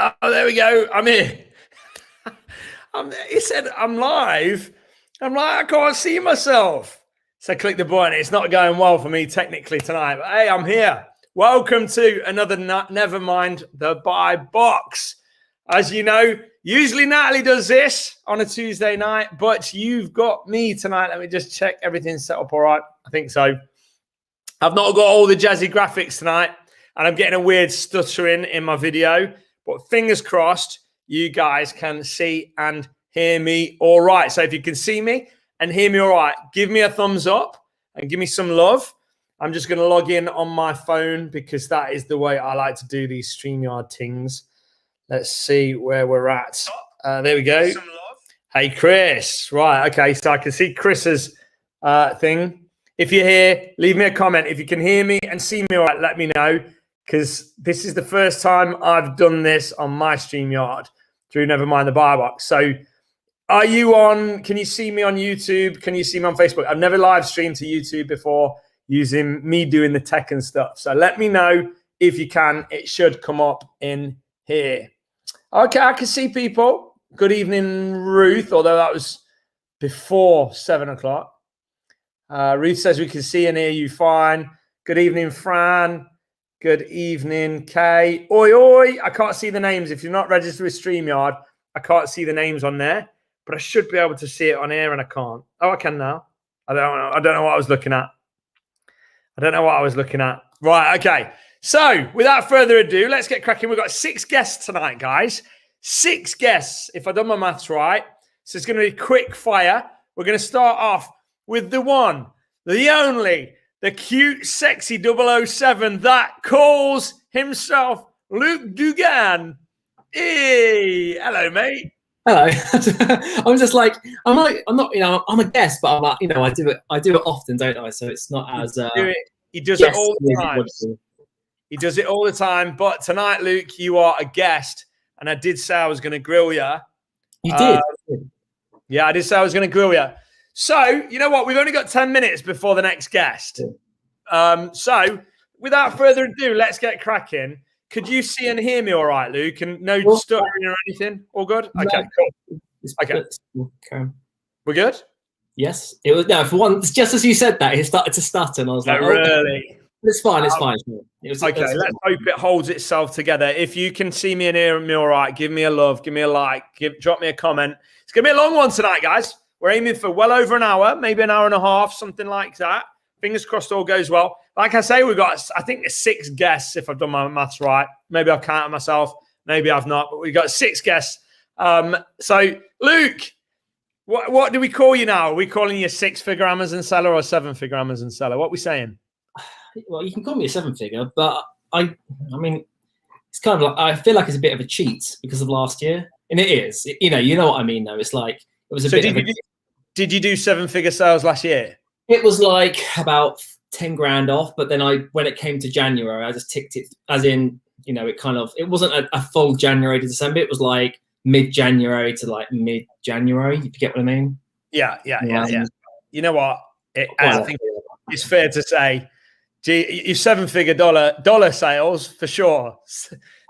Oh, there we go. I'm here. He said, I'm live. I'm like, I can't see myself. So click the button. It's not going well for me technically tonight. But hey, I'm here. Welcome to another Never Mind the Buy Box. As you know, usually Natalie does this on a Tuesday night, but you've got me tonight. Let me just check everything's set up all right. I think so. I've not got all the jazzy graphics tonight, and I'm getting a weird stuttering in my video, but fingers crossed you guys can see and hear me all right. So if you can see me and hear me all right, give me a thumbs up and give me some love. I'm just going to log in on my phone because that is the way I like to do these StreamYard things. Let's see where we're at. There we go. Some love. Hey, Chris. Right. Okay. So I can see Chris's thing. If you're here, leave me a comment. If you can hear me and see me all right, let me know, because this is the first time I've done this on my StreamYard through Never Mind the Buy Box. So are you on, can you see me on YouTube? Can you see me on Facebook? I've never live streamed to YouTube before using me doing the tech and stuff. So let me know if you can. It should come up in here. Okay, I can see people. Good evening, Ruth, although that was before 7 o'clock. Ruth says we can see and hear you fine. Good evening, Fran. Good evening, Kay. Oi, oi. I can't see the names. If you're not registered with StreamYard, I can't see the names on there, but I should be able to see it on here, and I can't. Oh, I can now. I don't know what I was looking at. Right, okay. So without further ado, let's get cracking. We've got 6 guests tonight, guys. 6 guests, if I've done my maths right. So it's going to be quick fire. We're going to start off with the one, the only, the cute, sexy 007 that calls himself Luke Dugan. Hey, hello, mate. Hello. I'm just like, I'm not, I'm a guest, but I'm like, I do it often, don't I? So it's not as he does it all the time. He does it all the time. But tonight, Luke, you are a guest, and I did say I was going to grill you. You did. Yeah, I did say I was going to grill you. So, you know what? We've only got 10 minutes before the next guest. So, without further ado, let's get cracking. Could you see and hear me all right, Luke? And no stuttering or anything? All good? Okay, cool. Okay. We're good? Yes. It was, no, for one, just as you said that, it started to stutter, and I was like, really? It's fine, it's fine. Let's hope it holds itself together. If you can see me and hear me all right, give me a love, give me a like, drop me a comment. It's going to be a long one tonight, guys. We're aiming for well over an hour, maybe an hour and a half, something like that. Fingers crossed all goes well. Like I say, we've got, I think, 6 guests, if I've done my maths right. Maybe I've counted myself. Maybe I've not. But we've got 6 guests. So, Luke, what do we call you now? Are we calling you a 6-figure Amazon seller or a 7-figure Amazon seller? What are we saying? Well, you can call me a 7-figure, but I mean, it's kind of like, I feel like it's a bit of a cheat because of last year. And it is. You know what I mean, though. It's like, it was a bit of a... Did you do 7-figure sales last year? It was like about 10 grand off, but then when it came to January, I just ticked it as in, it wasn't a full January to December. It was like mid-January to like mid-January, if you get what I mean. Yeah. You know what? I think it's fair to say, your 7-figure dollar sales for sure.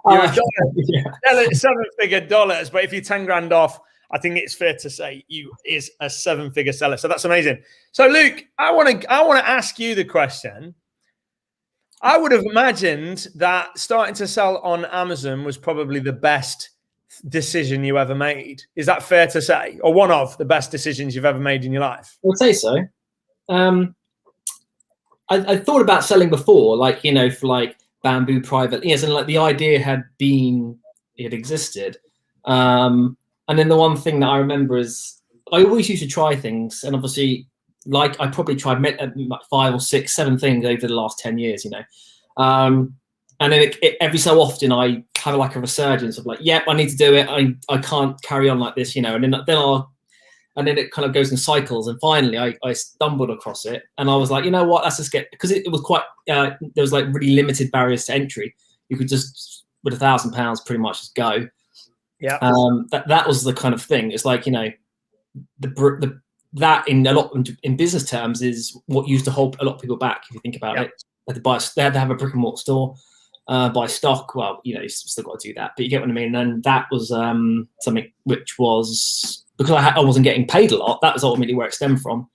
You're a 7-figure dollars, but if you're 10 grand off, I think it's fair to say you is a 7-figure seller. So that's amazing. So Luke, I want to ask you the question. I would have imagined that starting to sell on Amazon was probably the best decision you ever made. Is that fair to say? Or one of the best decisions you've ever made in your life? I would say so. I thought about selling before, for like Bamboo Private. Yes, and like the idea had existed. And then the one thing that I remember is I always used to try things, and obviously, like I probably tried 5 or 6, 7 things over the last 10 years, And then every so often I have like a resurgence of like, yep, I need to do it. I can't carry on like this, And then it kind of goes in cycles. And finally, I stumbled across it, and I was like, you know what? Let's just because it was quite there was like really limited barriers to entry. You could just with £1,000 pretty much just go. Yeah. That was the kind of thing. It's like, that in business terms is what used to hold a lot of people back. If you think about it, they had to have a brick and mortar store. buy stock. Well, you still got to do that, but you get what I mean. And that was something which was, because I wasn't getting paid a lot, that was ultimately where it stemmed from.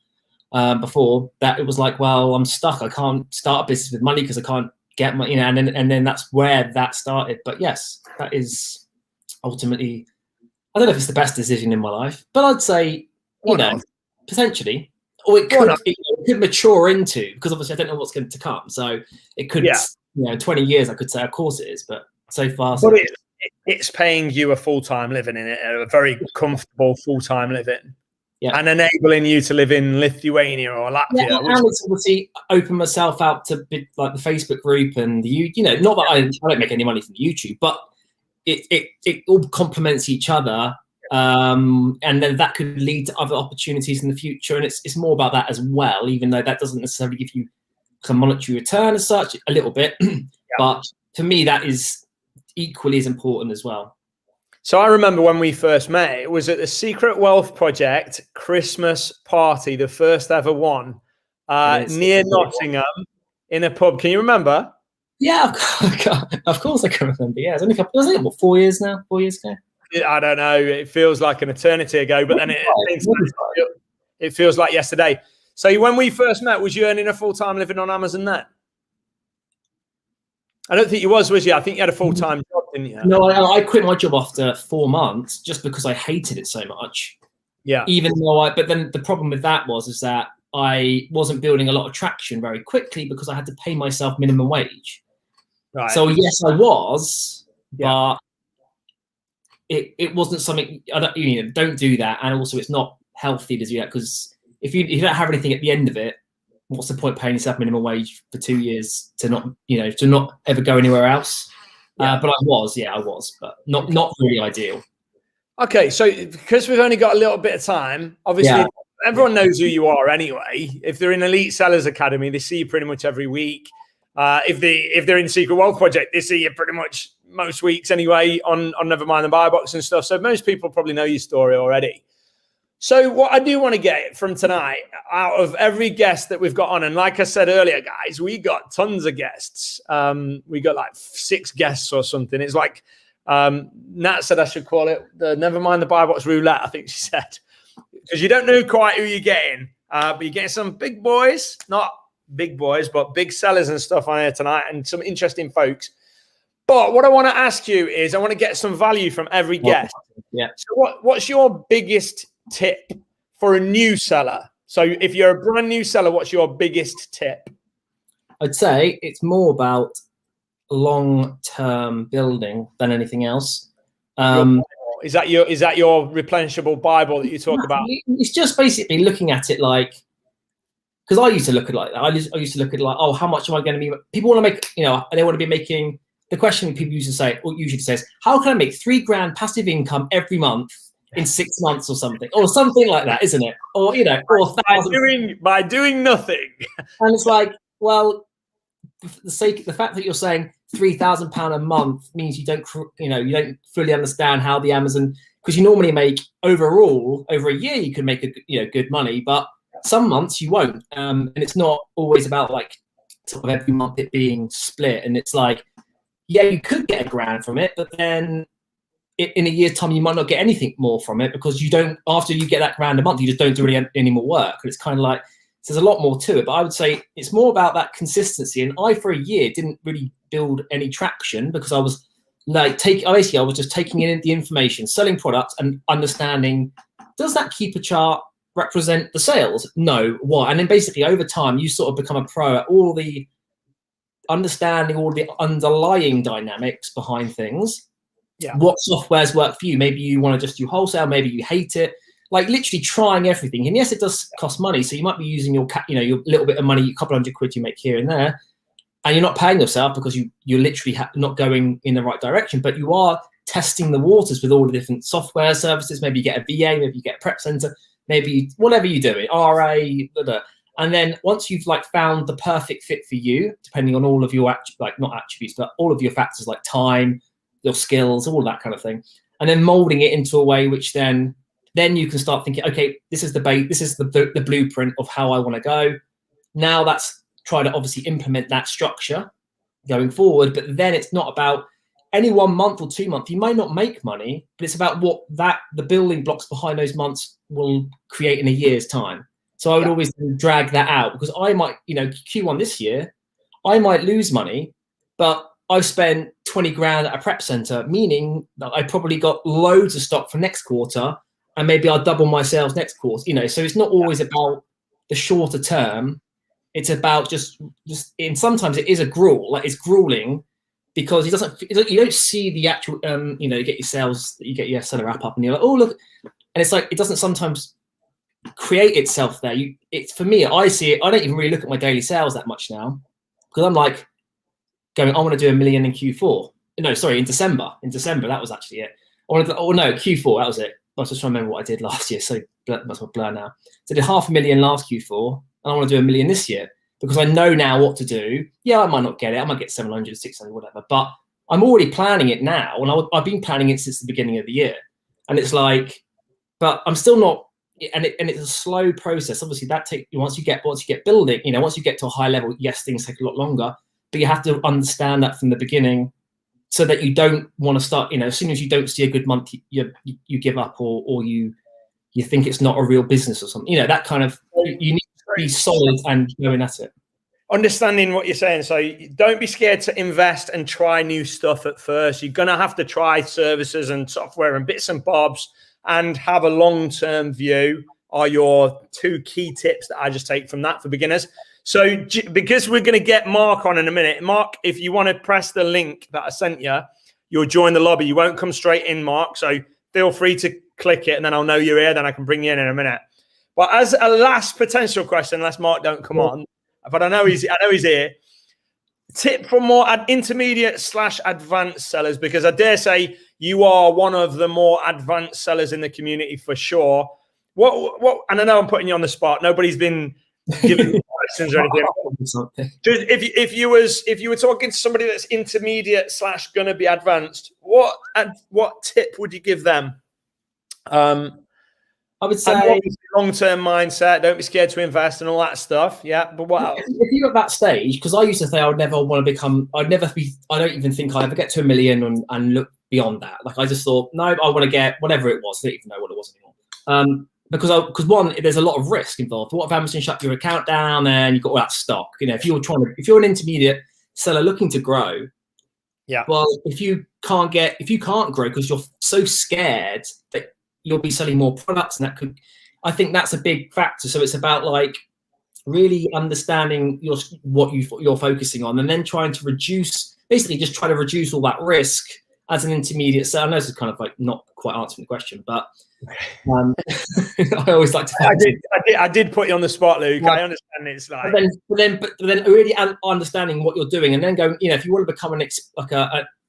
Before that, it was like, well, I'm stuck. I can't start a business with money because I can't get money, and then that's where that started. But yes, that is ultimately, I don't know if it's the best decision in my life, but I'd say, potentially, or it could mature into, because obviously I don't know what's going to come. So it could, 20 years, I could say, of course it is, but so far. But it's paying you a full-time living in it, a very comfortable full-time living. Yeah. And enabling you to live in Lithuania or Latvia. Yeah, and it's obviously open myself out to like the Facebook group and the not that I don't make any money from YouTube, but it all complements each other, and then that could lead to other opportunities in the future. And it's more about that as well, even though that doesn't necessarily give you some monetary return as such, a little bit, but to me that is equally as important as well. So I remember when we first met, it was at the Secret Wealth Project Christmas party, the first ever one, near Nottingham, in a pub. Can you remember? Yeah, of course I can remember. Yeah, it was only 4 years now, 4 years ago. I don't know. It feels like an eternity ago, but then it feels like yesterday. So when we first met, was you earning a full-time living on Amazon then? I don't think you was you? I think you had a full-time job, didn't you? No, I quit my job after 4 months just because I hated it so much. Yeah. Even though but then the problem with that is that I wasn't building a lot of traction very quickly because I had to pay myself minimum wage. Right. So yes, I was, but it wasn't something. Don't do that, and also it's not healthy to do that, because if you don't have anything at the end of it, what's the point paying yourself minimum wage for 2 years to not ever go anywhere else? But I was, but not really ideal. Okay, so because we've only got a little bit of time, obviously everyone knows who you are anyway. If they're in Elite Sellers Academy, they see you pretty much every week. If they're in Secret Wealth Project, they see you pretty much most weeks anyway on Nevermind the Buy Box and stuff. So most people probably know your story already. So what I do want to get from tonight, out of every guest that we've got on, and like I said earlier, guys, we got tons of guests. We got like 6 guests or something. It's like Nat said I should call it the Nevermind the Buy Box Roulette, I think she said. Because you don't know quite who you're getting, but you're getting some big boys, not big boys, but big sellers and stuff on here tonight, and some interesting folks. But what I want to ask you is, I want to get some value from every guest. Yeah. So what's your biggest tip for a new seller? So if you're a brand new seller, what's your biggest tip? I'd say it's more about long-term building than anything else. Is that your replenishable Bible that you talk about? It's just basically looking at it like, because I used to look at it like that. I used to look at it like, oh, how much am I going to be? People want to make, they want to be making. The question people used to say, or usually says, how can I make $3,000 passive income every month in 6 months or something like that, isn't it? Or or 1,000 by doing nothing. And it's like, well, the fact that you're saying £3,000 a month means you don't fully understand how the Amazon, because you normally make overall over a year you can make good money, but some months you won't, and it's not always about like sort of every month it being split. And it's like, yeah, you could get $1,000 from it, but then in a year's time you might not get anything more from it, because you don't, after you get that $1,000 a month, you just don't do any more work. And it's kind of like, there's a lot more to it, but I would say it's more about that consistency. And I, for a year, didn't really build any traction, because I was like I was just taking in the information, selling products, and understanding, does that keeper chart represent the sales? No. What? And then basically over time, you sort of become a pro at all the understanding all the underlying dynamics behind things. Yeah. What softwares work for you? Maybe you want to just do wholesale. Maybe you hate it. Like literally trying everything. And yes, it does cost money. So you might be using your little bit of money, a couple £100 you make here and there, and you're not paying yourself because you're literally not going in the right direction. But you are testing the waters with all the different software services. Maybe you get a VA, maybe you get a prep center, maybe whatever you do, RA, blah, blah. And then once you've like found the perfect fit for you, depending on all of your not attributes, but all of your factors like time, your skills, all that kind of thing, and then molding it into a way which then you can start thinking, okay, this is the blueprint of how I want to go. Now that's try to obviously implement that structure going forward. But then it's not about any 1 month or 2 months. You may not make money, but it's about what the building blocks behind those months will create in a year's time. So I would always drag that out, because I might, Q1 this year, I might lose money, but I've spent 20 grand at a prep center, meaning that I probably got loads of stock for next quarter, and maybe I'll double my sales next quarter. So it's not always about the shorter term. It's about just, and sometimes it is a gruel, like it's grueling, because you don't see the actual, you get your sales, you get your seller wrap up, and you're like, oh look, and it's like it doesn't sometimes create itself there. It's for me, I see it. I don't even really look at my daily sales that much now, because I'm like going, I want to do 1 million in Q4. No, sorry, in December. In December, that was actually it. Q4, that was it. I was just trying to remember what I did last year, so that's my blur now. So I did 500,000 last Q4, and I want to do 1 million this year, because I know now what to do. Yeah, I might not get it. I might get 700, 600, whatever. But I'm already planning it now, and I've been planning it since the beginning of the year. And it's like, but I'm still not. And it's a slow process. Obviously, that takes once you get building. Once you get to a high level, yes, things take a lot longer. But you have to understand that from the beginning, so that you don't want to start. As soon as you don't see a good month, you give up, or you think it's not a real business or something. That kind of, you need to be solid and going at it. Understanding what you're saying. So don't be scared to invest and try new stuff at first. You're going to have to try services and software and bits and bobs, and have a long-term view are your 2 key tips that I just take from that for beginners. So because we're going to get Mark on in a minute, Mark, if you want to press the link that I sent you, you'll join the lobby. You won't come straight in, Mark. So feel free to click it, and then I'll know you're here. Then I can bring you in a minute. But as a last potential question, unless Mark don't come on, but I know he's here. Tip for more intermediate/advanced sellers, because I dare say you are one of the more advanced sellers in the community for sure. What? And I know I'm putting you on the spot. Nobody's been giving you questions or anything. If you were talking to somebody that's intermediate / going to be advanced, what tip would you give them? I would say long-term mindset. Don't be scared to invest and all that stuff. Yeah, but what else? If you're at that stage, because I used to say I would never want to become. I don't even think I'd ever get to 1 million and look beyond that. Like I just thought, no, I want to get whatever it was. I don't even know what it was anymore. Because one, there's a lot of risk involved. What if Amazon shut your account down and you've got all that stock? If you're an intermediate seller looking to grow, yeah. Well, if you can't grow because you're so scared that you'll be selling more products, and I think that's a big factor. So it's about like really understanding what you're focusing on, and then trying to reduce all that risk as an intermediate seller. I know this is kind of like not quite answering the question, but I always like to. I did put you on the spot, Luke. Yeah. I understand it's like. But then really understanding what you're doing, and then going. If you want to become an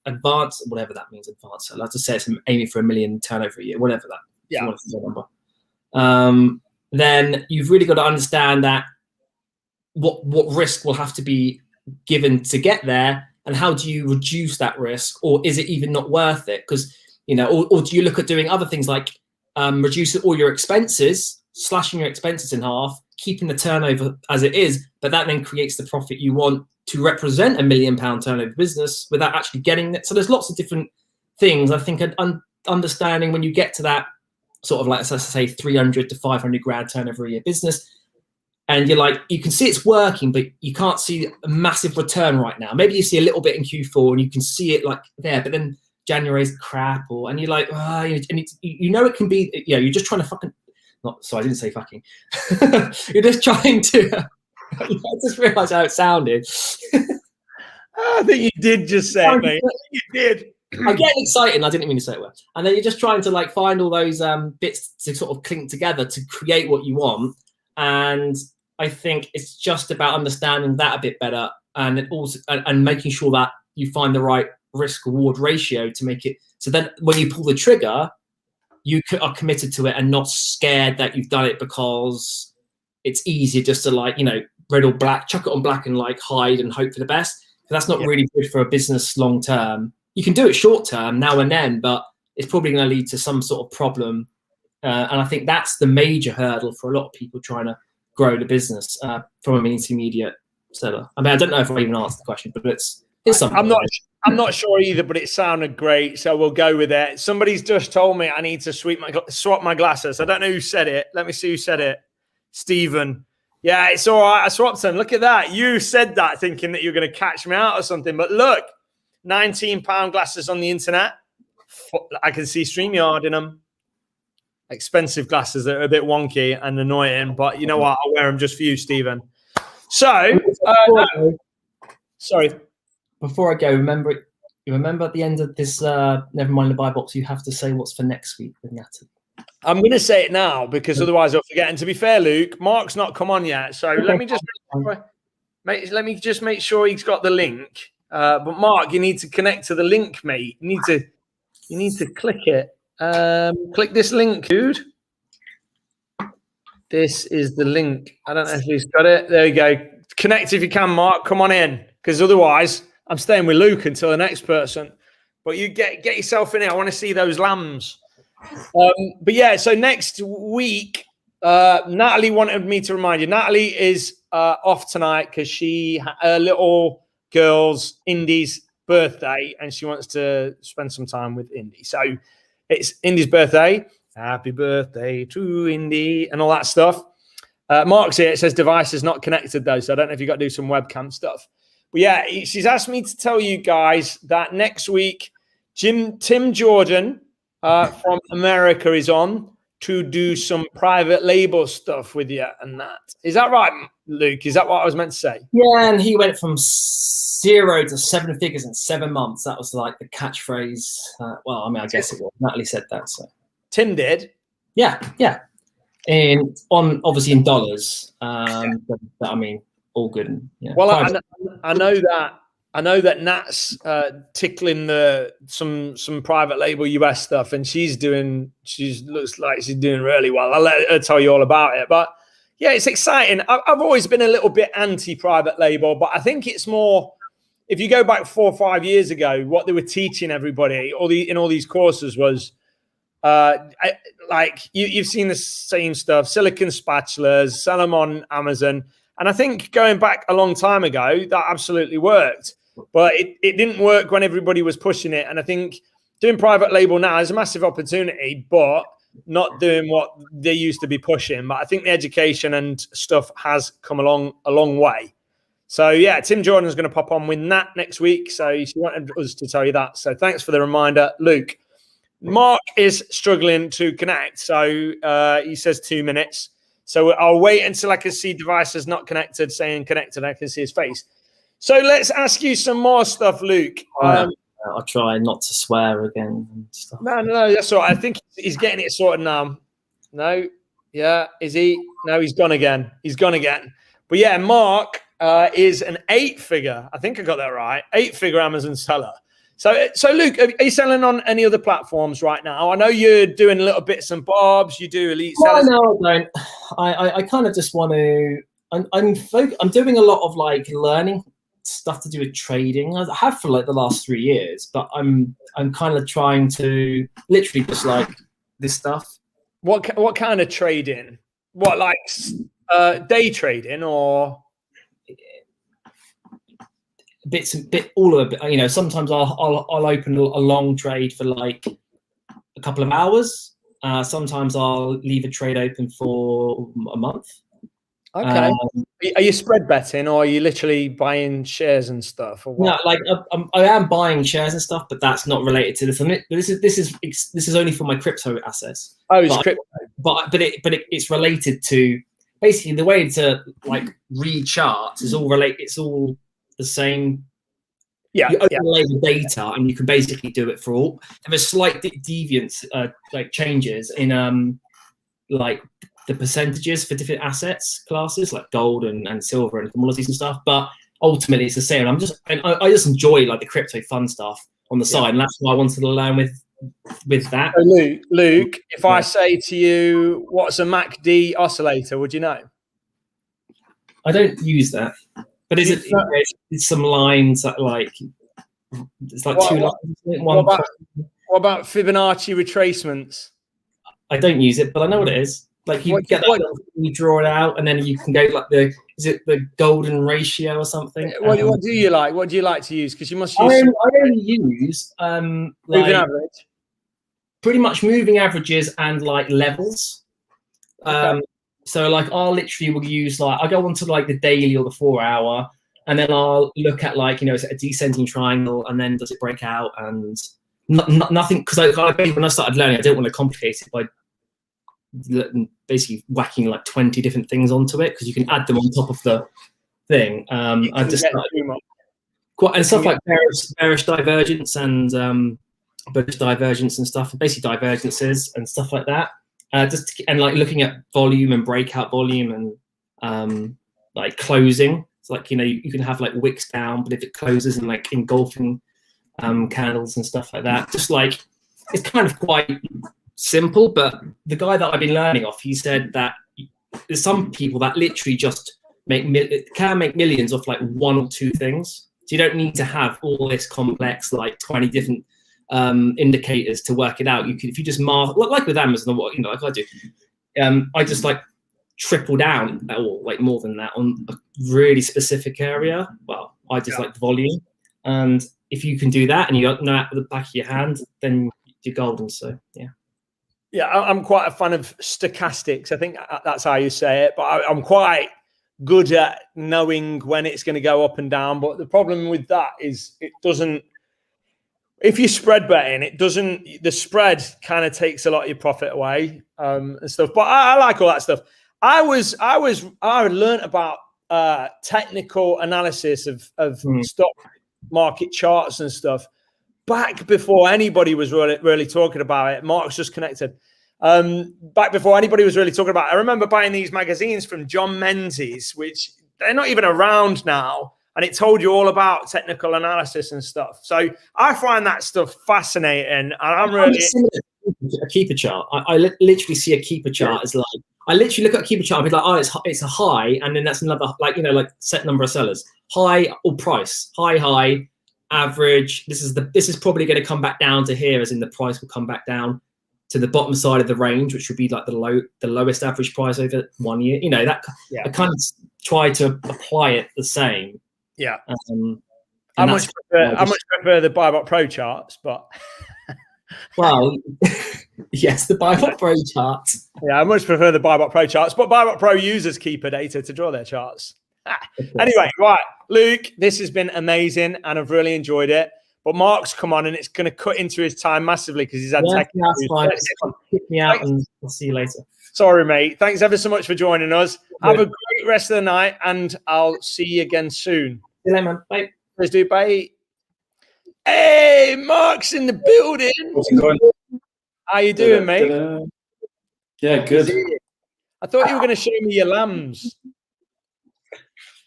advanced, whatever that means, advanced. I'd like to say it's aiming for 1 million turnover a year, whatever that. Yeah. Number. Then you've really got to understand that what risk will have to be given to get there, and how do you reduce that risk, or is it even not worth it? Because or do you look at doing other things like reducing all your expenses, slashing your expenses in half, keeping the turnover as it is, but that then creates the profit you want to represent £1 million turnover business without actually getting it. So there's lots of different things. I think understanding when you get to that sort of like, let's say 300 to 500 grand turnover a year business, and you're like, you can see it's working, but you can't see a massive return right now. Maybe you see a little bit in Q4 and you can see it like there, but then January's crap, and you're like, and it can be, you're just trying to fucking, I didn't say fucking. You're just trying to, I just realized how it sounded. I think you did just say it, mate. You did. I get excited, and I didn't mean to say it well. And then you're just trying to like find all those bits to sort of clink together to create what you want. And I think it's just about understanding that a bit better, and it also and making sure that you find the right risk reward ratio to make it so then when you pull the trigger, you are committed to it and not scared that you've done it because it's easier just to like, red or black, chuck it on black and like hide and hope for the best. That's not really good for a business long term. You can do it short term now and then, but it's probably going to lead to some sort of problem. And I think that's the major hurdle for a lot of people trying to grow the business from an intermediate seller. I mean, I don't know if I even answered the question, but It's something. I'm not sure either, but it sounded great, so we'll go with it. Somebody's just told me I need to swap my glasses. I don't know who said it. Let me see who said it. Stephen. Yeah, it's all right. I swapped them. Look at that. You said that thinking that you're going to catch me out or something. But look, £19 glasses on the internet. I can see StreamYard in them. Expensive glasses that are a bit wonky and annoying. But you know what? I'll wear them just for you, Stephen. So, sorry. Before I go, remember at the end of this Never Mind the Buy box, you have to say what's for next week with Natalie. I'm going to say it now because otherwise I'll forget. And to be fair, Luke, Mark's not come on yet. So let me just make sure he's got the link. But Mark, you need to connect to the link, mate. You need to click it. Click this link, dude. This is the link. I don't know if he's got it. There you go. Connect if you can, Mark. Come on in. Because otherwise, I'm staying with Luke until the next person. But you get yourself in here. I want to see those lambs. But yeah, so next week, Natalie wanted me to remind you. Natalie is off tonight because her little girl's Indy's birthday, and she wants to spend some time with Indy. So it's Indy's birthday. Happy birthday to Indy and all that stuff. Mark's here. It says device is not connected though, so I don't know if you got to do some webcam stuff. But yeah, she's asked me to tell you guys that next week, Tim Jordan from America is on to do some private label stuff with you and that. Is that right, Luke? Is that what I was meant to say? Yeah, and he went from 0 to 7 figures in 7 months. That was like the catchphrase. Well, I mean, I guess it was. Natalie said that. So Tim did? Yeah. And obviously in dollars. But I mean, all good. And, well, I know that Nat's tickling some private label US stuff, and she looks like she's doing really well. I'll let her tell you all about it. But yeah, it's exciting. I've always been a little bit anti-private label, but I think it's more, if you go back 4 or 5 years ago, what they were teaching everybody in all these courses was, like you've seen the same stuff, silicon spatulas, sell them on Amazon. And I think going back a long time ago, that absolutely worked. But it didn't work when everybody was pushing it. And I think doing private label now is a massive opportunity, but not doing what they used to be pushing. But I think the education and stuff has come along a long way. So, yeah, Tim Jordan's going to pop on with Nat next week. So she wanted us to tell you that. So thanks for the reminder, Luke. Mark is struggling to connect. So he says 2 minutes. So I'll wait until I can see devices not connected, saying connected. I can see his face. So let's ask you some more stuff, Luke. I'll try not to swear again and stuff. No, that's all right. I think he's getting it sorted now. No, yeah, is he? No, he's gone again. But yeah, Mark is an 8-figure. I think I got that right. 8-figure Amazon seller. So Luke, are you selling on any other platforms right now? I know you're doing little bits and bobs. You do elite sellers. No, I don't. I kind of just want to. I'm doing a lot of like learning stuff to do with trading. I have for like the last 3 years, but I'm kind of trying to literally just like this stuff. What kind of trading? What, like day trading or? All of it. You know, sometimes I'll open a long trade for like a couple of hours. Sometimes I'll leave a trade open for a month. Okay. Are you spread betting, or are you literally buying shares and stuff? Or what? No, like I am buying shares and stuff, but that's not related to this. This is only for my crypto assets. Oh, it's crypto. But it's related to basically the way to like read charts is all related. It's all the same. Yeah, you overlay the data, and you can basically do it for all. There's slight deviance, like changes in like the percentages for different assets classes, like gold and silver and commodities and stuff. But ultimately, it's the same. I just enjoy like the crypto fun stuff on the side, and that's why I wanted to learn with that. So Luke, if I say to you, what's a MACD oscillator? Would you know? I don't use that. But it's some lines that like it's like two lines. What about Fibonacci retracements? I don't use it, but I know what it is. Like you get that little thing, you draw it out, and then you can go like is it the golden ratio or something? What do you like? What do you like to use? Because you must use. I only use moving average, pretty much moving averages and like levels. Okay. So like I'll literally will use like I go onto like the daily or the 4 hour, and then I'll look at like, you know, is it a descending triangle, and then does it break out, and nothing, because when I started learning, I didn't want to complicate it by basically whacking like 20 different things onto it, because you can add them on top of the thing. I just and stuff like bearish divergence and bullish divergence and stuff, basically divergences and stuff like that. And like looking at volume and breakout volume and like closing. It's like, you know, you can have like wicks down, but if it closes and like engulfing candles and stuff like that, just like it's kind of quite simple. But the guy that I've been learning off, he said that there's some people that literally just can make millions off like 1 or 2 things. So you don't need to have all this complex like 20 different indicators to work it out. You could, if you just mark, like with Amazon or what, you know, like I do, I just like triple down or like more than that on a really specific area. Well, I just like the volume, and if you can do that and you don't know at the back of your hand, then you're golden. So yeah, I'm quite a fan of stochastics. I think that's how you say it, but I'm quite good at knowing when it's going to go up and down. But the problem with that is it doesn't. If you spread betting, it doesn't. The spread kind of takes a lot of your profit away and stuff. But I like all that stuff. I learned about technical analysis of stock market charts and stuff back before anybody was really talking about it. Mark's just connected. Back before anybody was really talking about it. I remember buying these magazines from John Menzies, which they're not even around now. And it told you all about technical analysis and stuff. So I find that stuff fascinating. And I'm really a keeper chart. I literally see a keeper chart as like, I literally look at a keeper chart and be like, oh, it's a high, and then that's another, like, you know, like set number of sellers, high or price, high, average. This is probably going to come back down to here, as in the price will come back down to the bottom side of the range, which would be like the lowest average price over 1 year. You know, that I kind of try to apply it the same. Yeah. I much prefer the BuyBot Pro charts, but well, yes, the BuyBot Pro charts. Yeah, I much prefer the BuyBot Pro charts, but BuyBot Pro uses keeper data to draw their charts. Anyway, right, Luke, this has been amazing, and I've really enjoyed it. But Mark's come on, and it's going to cut into his time massively because he's had tech. Kick me out, and I'll see you later. Sorry, mate. Thanks ever so much for joining us. Have a great rest of the night, and I'll see you again soon. See you later, man. Bye. Let's do. Bye. Hey, Mark's in the building. How's it going? How you doing, mate? Yeah, good. I thought you were going to show me your lambs.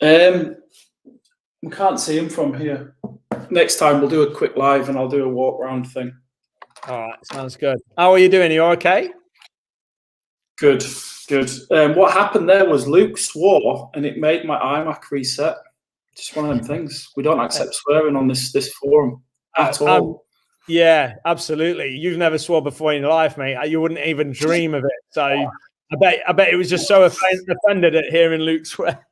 We can't see him from here. Next time we'll do a quick live and I'll do a walk around thing. All right, sounds good. How are you doing? Are you okay? Good. What happened there was Luke swore and it made my iMac reset. Just one of them things. We don't accept swearing on this forum at all. Yeah, absolutely. You've never swore before in your life, mate. You wouldn't even dream of it. So I bet it was just so offended at hearing Luke swear.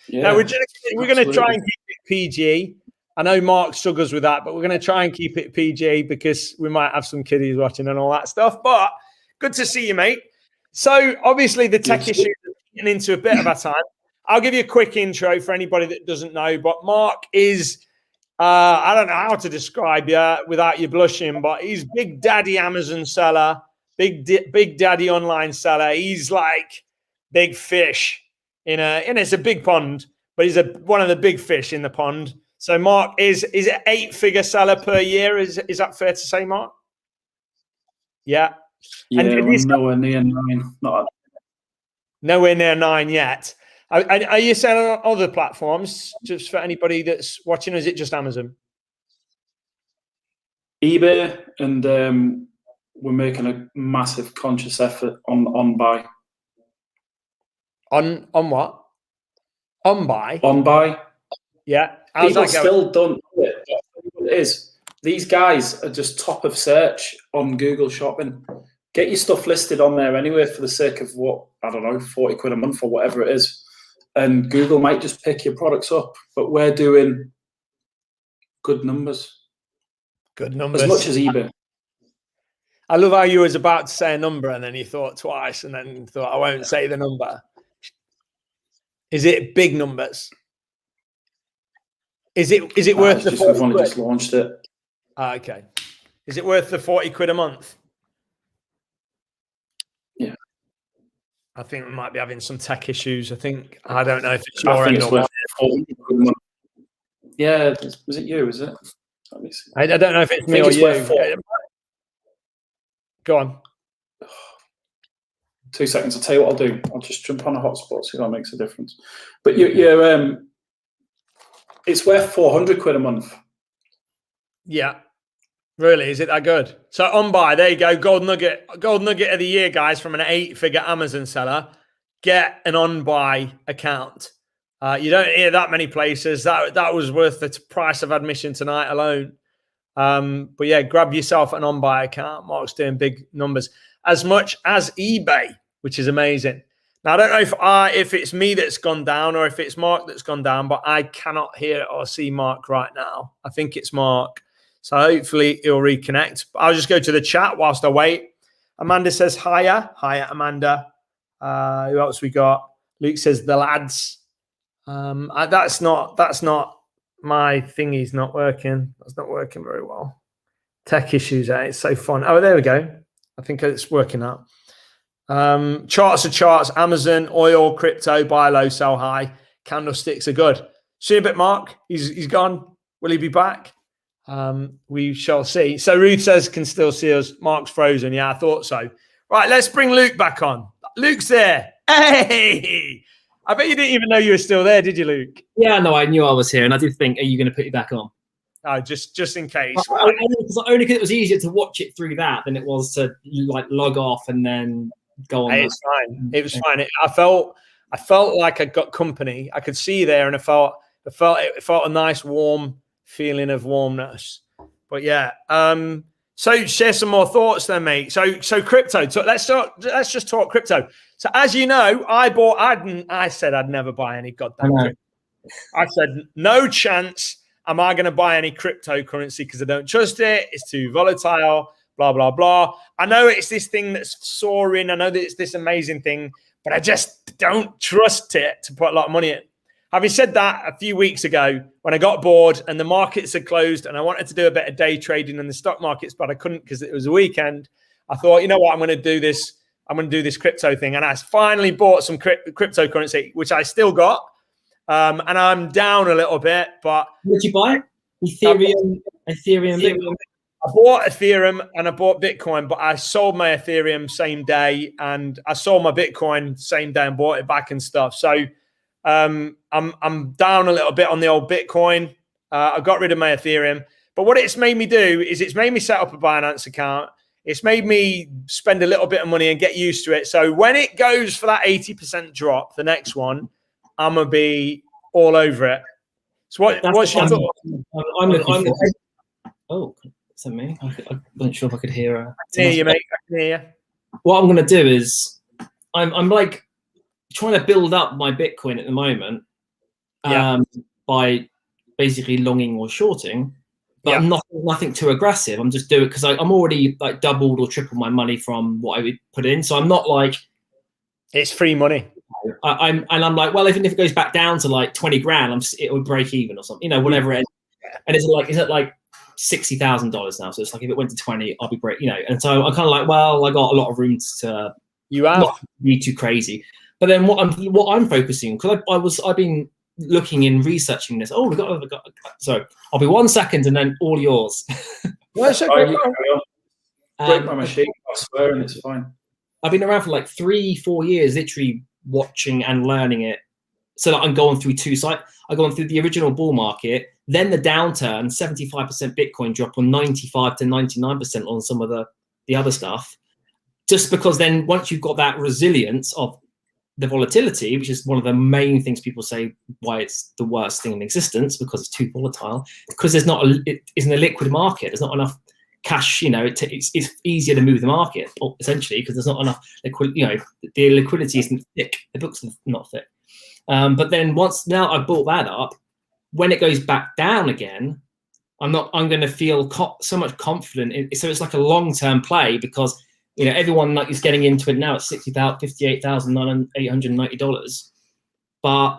Yeah, no, we're going to try and keep it PG. I know Mark struggles with that, but we're going to try and keep it PG because we might have some kiddies watching and all that stuff. But good to see you, mate. So obviously the tech issue is getting into a bit of our time. I'll give you a quick intro for anybody that doesn't know. But Mark is, I don't know how to describe you without you blushing, but he's Big Daddy Amazon seller, Big Daddy online seller. He's like big fish. It's a big pond, but he's one of the big fish in the pond. So Mark is an 8-figure seller per year. Is that fair to say, Mark? Yeah. Yeah, and nowhere near 9. Nowhere near 9 yet. Are you selling on other platforms just for anybody that's watching, or is it just Amazon? eBay, and we're making a massive conscious effort on buy. On what? On buy? On buy. Yeah. People still don't do it. It is. These guys are just top of search on Google Shopping. Get your stuff listed on there anyway for the sake of what, I don't know, 40 quid a month or whatever it is. And Google might just pick your products up. But we're doing good numbers. Good numbers. As much as eBay. I love how you was about to say a number and then you thought twice and then thought, I won't say the number. Is it big numbers? Is it worth the 40 We've only quid? just launched it. Okay. Is it worth the 40 quid a month? Yeah. I think we might be having some tech issues. I don't know if it's I your think end it's or worth 40 quid a month. Yeah, was it you, is it? Let me see. I don't know if it's me or you. Go on. 2 seconds. I'll tell you what I'll do. I'll just jump on a hotspot, see if that makes a difference. But it's worth 400 quid a month. Yeah. Really? Is it that good? So on buy, there you go. Gold nugget of the year, guys, from an 8-figure Amazon seller. Get an on buy account. You don't hear that many places. That was worth the price of admission tonight alone. But yeah, grab yourself an on buy account. Mark's doing big numbers, as much as eBay, which is amazing. Now I don't know if it's me that's gone down or if it's Mark that's gone down, but I cannot hear or see Mark right now. I think it's Mark. So hopefully he'll reconnect. I'll just go to the chat whilst I wait. Amanda says hiya. Hiya, Amanda. Who else we got? Luke says the lads. That's not my thingy's not working. That's not working very well. Tech issues, eh? It's so fun. Oh, there we go. I think it's working out. Charts are charts. Amazon, oil, crypto, buy low, sell high. Candlesticks are good. See you a bit, Mark. He's gone. Will he be back? We shall see. So Ruth says can still see us. Mark's frozen. Yeah, I thought so. Right, let's bring Luke back on. Luke's there. Hey! I bet you didn't even know you were still there, did you, Luke? Yeah, no, I knew I was here, and I did think, are you going to put it back on? Oh, just in case. Only because it was easier to watch it through that than it was to like log off and then go on. Hey, it's fine. It was fine. I felt like I got company. I could see you there, and it felt a nice warm feeling of warmness. But yeah. So share some more thoughts then, mate. So crypto. So let's just talk crypto. So as you know, I said I'd never buy any goddamn crypto. I said no chance am I going to buy any cryptocurrency because I don't trust it. It's too volatile, blah, blah, blah. I know it's this thing that's soaring. I know that it's this amazing thing, but I just don't trust it to put a lot of money in. Having said that, a few weeks ago, when I got bored and the markets had closed and I wanted to do a bit of day trading in the stock markets, but I couldn't because it was a weekend, I thought, you know what, I'm going to do this. I'm going to do this crypto thing. And I finally bought some cryptocurrency, which I still got. And I'm down a little bit, but... What did you buy? Ethereum. I bought Ethereum and I bought Bitcoin, but I sold my Ethereum same day and I sold my Bitcoin same day and bought it back and stuff. So I'm down a little bit on the old Bitcoin. I got rid of my Ethereum. But what it's made me do is it's made me set up a Binance account. It's made me spend a little bit of money and get used to it. So when it goes for that 80% drop, the next one, I'm going to be all over it. So what's your thought? I'm looking for... Oh, is that me? I wasn't sure if I could hear her. I can hear you, mate. I can hear you. What I'm going to do is I'm like trying to build up my Bitcoin at the moment by basically longing or shorting, but nothing too aggressive. I'm just doing it because I'm already like doubled or tripled my money from what I would put in. So I'm not like... It's free money. I'm like, well, even if it goes back down to like 20 grand, it would break even or something, whatever it is. And it's at like $60,000 now. So it's like if it went to 20, I'll be break, And so I'm kind of like, well, I got a lot of room to not be too crazy. But then what I'm focusing on, because I've been looking in researching this. Oh, so I'll be 1 second and then all yours. Break my machine, I swear, and it's fine. I've been around for like 3-4 years, literally watching and learning it. So that I'm going through two sides. I'm going through the original bull market, then the downturn, 75% Bitcoin drop on 95 to 99% on some of the other stuff. Just because then once you've got that resilience of the volatility, which is one of the main things people say why it's the worst thing in existence, because it's too volatile, because it isn't a liquid market. There's not enough cash, it's easier to move the market, essentially, because there's not enough liquidity. The liquidity isn't thick. The books are not thick. But then now I've bought that up, when it goes back down again, I'm going to feel so much confident. So it's like a long-term play, because everyone is getting into it now at $58,890. But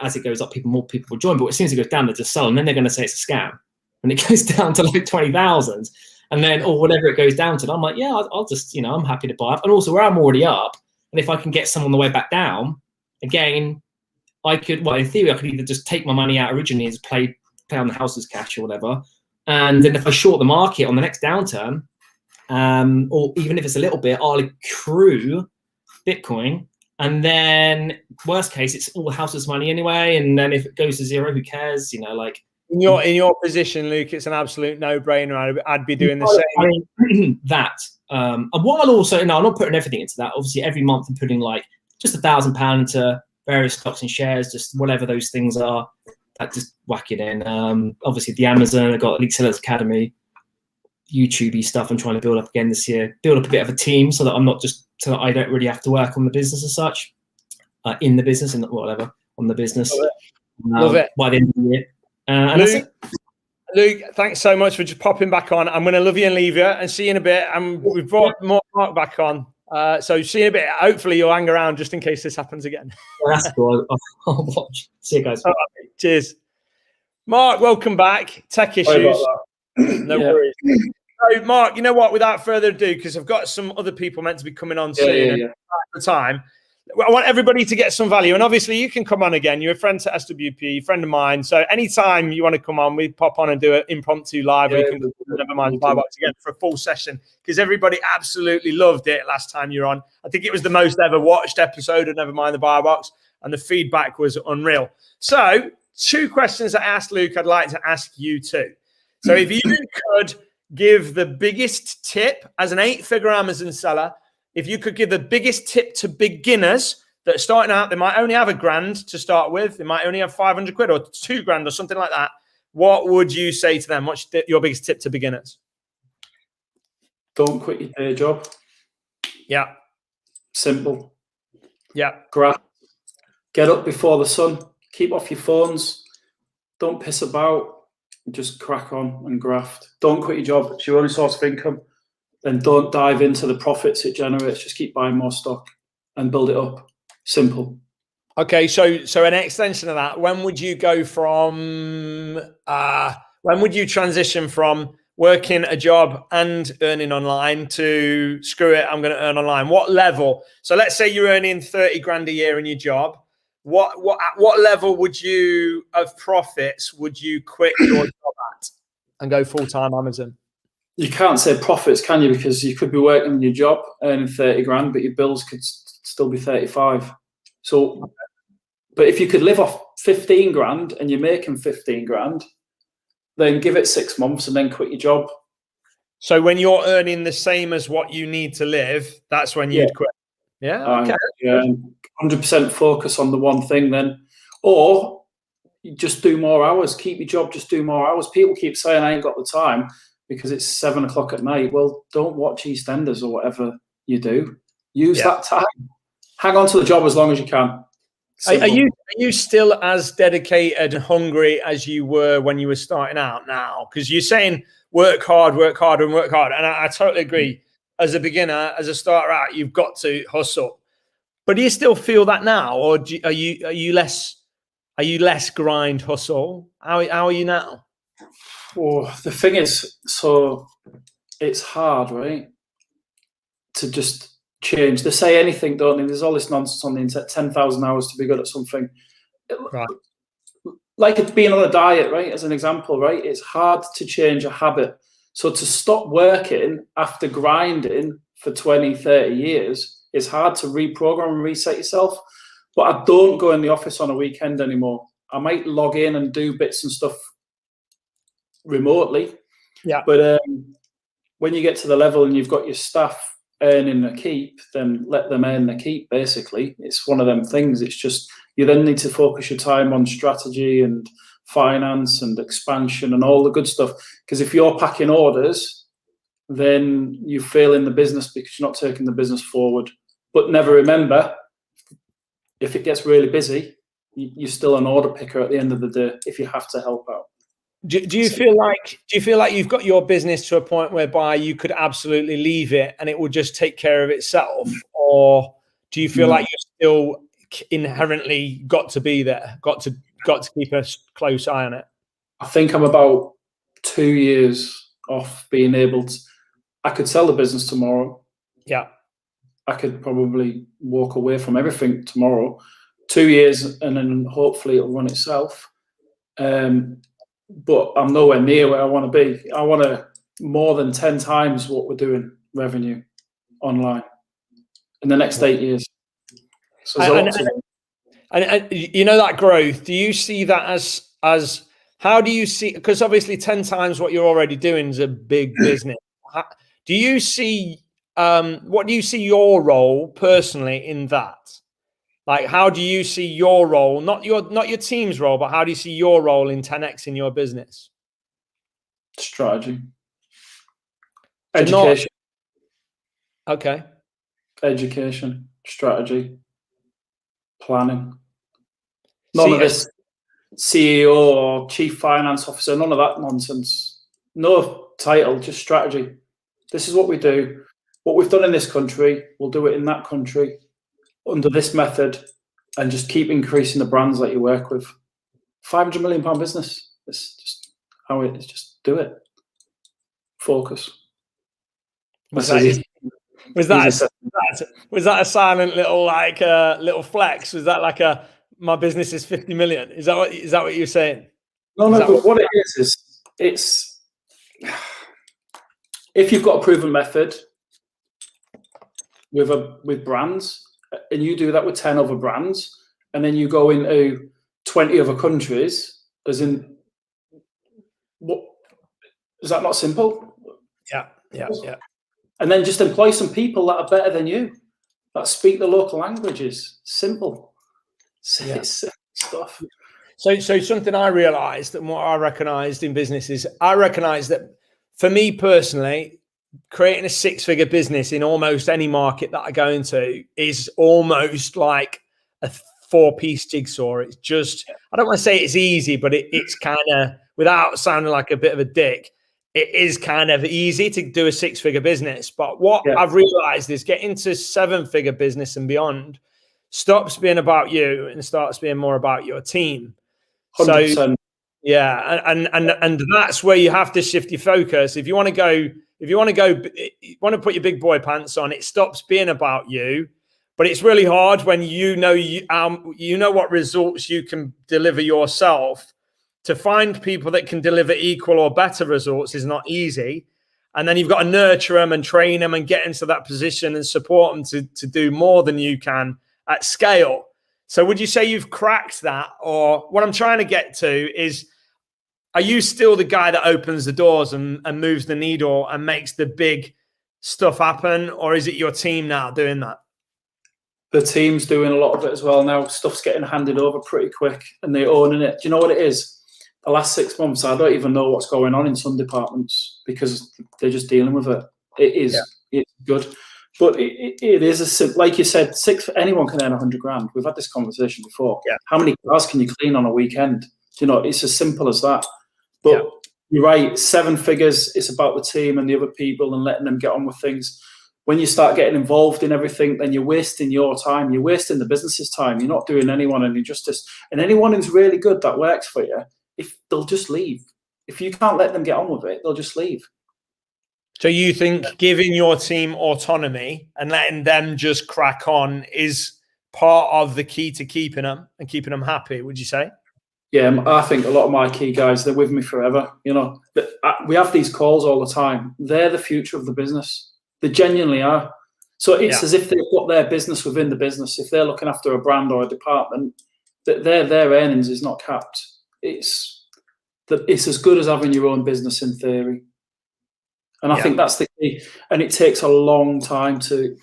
as it goes up, more people will join. But as soon as it goes down, they just sell, and then they're going to say it's a scam. And it goes down to like 20,000, and then or whatever it goes down to. I'm like, yeah, I'll just I'm happy to buy up. And also, where I'm already up, and if I can get some on the way back down, again, I could. Well, in theory, I could either just take my money out originally and just play on the house as cash or whatever, and then if I short the market on the next downturn, or even if it's a little bit, I'll accrue Bitcoin. And then, worst case, it's all the house's money anyway. And then if it goes to zero, who cares? In your position, Luke, it's an absolute no-brainer. I'd be doing the same. And what I'll also, I'm not putting everything into that. Obviously, every month I'm putting like just £1,000 into various stocks and shares, just whatever those things are. I just whack it in. Obviously, the Amazon, I've got Elite Sellers Academy, YouTube-y stuff I'm trying to build up again this year. Build up a bit of a team so that so that I don't really have to work on the business as such, in the business and whatever, on the business. Love it. By the end of the year. And Luke, that's it. Luke, thanks so much for just popping back on. I'm going to love you and leave you and see you in a bit. And we've brought Mark back on. So see you in a bit. Hopefully you'll hang around just in case this happens again. Yeah, that's cool. I'll watch. See you guys. Right, cheers. Mark, welcome back. Tech issues. No worries. So, Mark, you know what? Without further ado, because I've got some other people meant to be coming on soon at the time, I want everybody to get some value. And obviously, you can come on again. You're a friend to SWP, friend of mine. So anytime you want to come on, we pop on and do an impromptu live. Or you can never mind buy box again for a full session, because everybody absolutely loved it last time you were on. I think it was the most ever watched episode of Never Mind the Buy Box, and the feedback was unreal. So 2 questions I asked Luke, I'd like to ask you too. So if you could give the biggest tip as an 8-figure Amazon seller, if you could give the biggest tip to beginners that are starting out, they might only have £1,000 to start with, they might only have 500 quid or £2,000 or something like that, what would you say to them? What's your biggest tip to beginners? Don't quit your day job. Yeah. Simple. Yeah. Graft. Get up before the sun. Keep off your phones. Don't piss about. Just crack on and graft. Don't quit your job. It's your only source of income. Then don't dive into the profits it generates. Just keep buying more stock and build it up. Simple. Okay, so an extension of that, when would you go from, when would you transition from working a job and earning online to screw it, I'm going to earn online? What level? So let's say you're earning 30 grand a year in your job. What level would you of profits would you quit your job at and go full-time Amazon? You can't say profits, can you? Because you could be working in your job earning 30 grand, but your bills could still be 35. So, but if you could live off 15 grand and you're making 15 grand, then give it 6 months and then quit your job. So when you're earning the same as what you need to live, that's when you'd quit. Yeah. Okay. Yeah. 100% focus on the one thing then, or you just do more hours. Keep your job, just do more hours. People keep saying I ain't got the time because it's 7 o'clock at night. Well, don't watch EastEnders or whatever you do. Use that time. Hang on to the job as long as you can. Are you still as dedicated and hungry as you were when you were starting out now? Because you're saying work hard, and work hard. And I totally agree. As a beginner, as a starter out, you've got to hustle. But do you still feel that now, or are you less grind hustle? How are you now? Oh, the thing is, so it's hard, right? To just change. They say anything, don't they? There's all this nonsense on the internet. 10,000 hours to be good at something. Right. Like it's being on a diet, right? As an example, right? It's hard to change a habit. So to stop working after grinding for 20, 30 years, it's hard to reprogram and reset yourself. But I don't go in the office on a weekend anymore. I might log in and do bits and stuff remotely. Yeah. But when you get to the level and you've got your staff earning a keep, then let them earn the keep, basically. It's one of them things. It's just you then need to focus your time on strategy and finance and expansion and all the good stuff. Because if you're packing orders then you fail in the business because you're not taking the business forward. But never remember, if it gets really busy, you're still an order picker at the end of the day if you have to help out. Do you feel like you've got your business to a point whereby you could absolutely leave it and it will just take care of itself, or do you feel like you're still inherently got to be there, got to keep a close eye on it? I think I'm about 2 years off being able to. I could sell the business tomorrow. Yeah, I could probably walk away from everything tomorrow. 2 years, and then hopefully it'll run itself. But I'm nowhere near where I want to be. I want to more than 10 times what we're doing revenue online in the next 8 years. So and you know, that growth, do you see that as how do you see, because obviously 10 times what you're already doing is a big business. Do you see what do you see your role personally in that? Like, how do you see your role, not your team's role, but how do you see your role in 10x in your business? Strategy. Education. Okay. Education, strategy, planning. None of this CEO or chief finance officer, none of that nonsense. No title, just strategy. This is what we do. What we've done in this country, we'll do it in that country under this method, and just keep increasing the brands that you work with. £500 million business. It's just how it is. Just do it. Focus. Was that a silent little little flex? Was that like my business is 50 million? Is that what you're saying? No, but what it is it's if you've got a proven method with brands, and you do that with 10 other brands, and then you go into 20 other countries, as in, what is that not simple? Yeah. And then just employ some people that are better than you, that speak the local languages. Simple. It's stuff. So something I realized, and what I recognized in business is, I recognized that for me personally, creating a 6-figure business in almost any market that I go into is almost like a 4-piece jigsaw. It's just, I don't want to say it's easy, but it's kind of, without sounding like a bit of a dick, it is kind of easy to do a 6-figure business. But what I've realized is getting to 7-figure business and beyond stops being about you and starts being more about your team. 100%. So yeah, and that's where you have to shift your focus. If you want to put your big boy pants on, it stops being about you. But it's really hard when you know what results you can deliver yourself. To find people that can deliver equal or better results is not easy. And then you've got to nurture them and train them and get into that position and support them to do more than you can at scale. So would you say you've cracked that? Or what I'm trying to get to is, are you still the guy that opens the doors and moves the needle and makes the big stuff happen? Or is it your team now doing that? The team's doing a lot of it as well now. Stuff's getting handed over pretty quick and they're owning it. Do you know what it is? The last 6 months, I don't even know what's going on in some departments because they're just dealing with it. It's good. But it is, like you said, anyone can earn 100 grand. We've had this conversation before. Yeah. How many cars can you clean on a weekend? You know, it's as simple as that. But you're right, 7 figures, it's about the team and the other people and letting them get on with things. When you start getting involved in everything, then you're wasting your time. You're wasting the business's time. You're not doing anyone any justice. And anyone who's really good that works for you, if they'll just leave. If you can't let them get on with it, they'll just leave. So you think giving your team autonomy and letting them just crack on is part of the key to keeping them and keeping them happy, would you say? Yeah, I think a lot of my key guys, they're with me forever. You know, we have these calls all the time. They're the future of the business. They genuinely are. So it's as if they've got their business within the business. If they're looking after a brand or a department, their earnings is not capped. It's as good as having your own business in theory. And I think that's the key. And it takes a long time to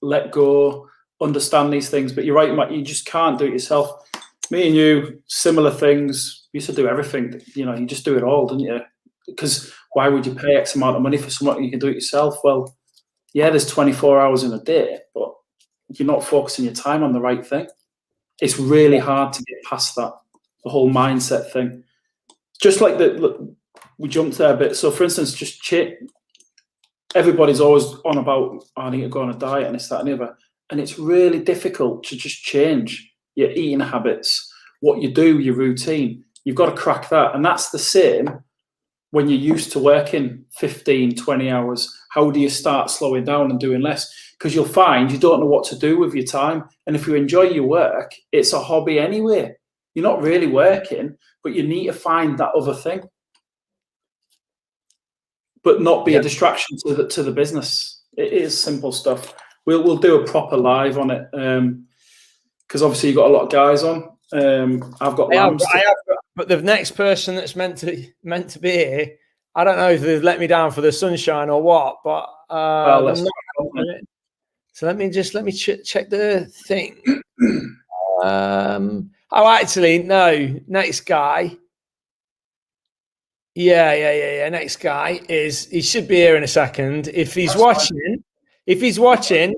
let go, understand these things. But you're right, Matt, you just can't do it yourself. Me and you, similar things. We used to do everything. You know, you just do it all, didn't you? because why would you pay X amount of money for something you can do it yourself? Well, yeah, there's 24 hours in a day, but you're not focusing your time on the right thing. It's really hard to get past that, the whole mindset thing. Just like look, we jumped there a bit. So, for instance, everybody's always on about, I need to go on a diet and this, that, and the other. And it's really difficult to just change your eating habits, what you do, your routine. You've got to crack that. And that's the same when you're used to working 15, 20 hours. How do you start slowing down and doing less? Because you'll find you don't know what to do with your time. And if you enjoy your work, it's a hobby anyway. You're not really working, but you need to find that other thing. But not be a distraction to the business. It is simple stuff. We'll do a proper live on it because obviously you've got a lot of guys on. I've got lambs. But the next person that's meant to be here, I don't know if they've let me down for the sunshine or what. But so let me check the thing. Actually, no. Next guy. Yeah. Next guy he should be here in a second. If he's watching,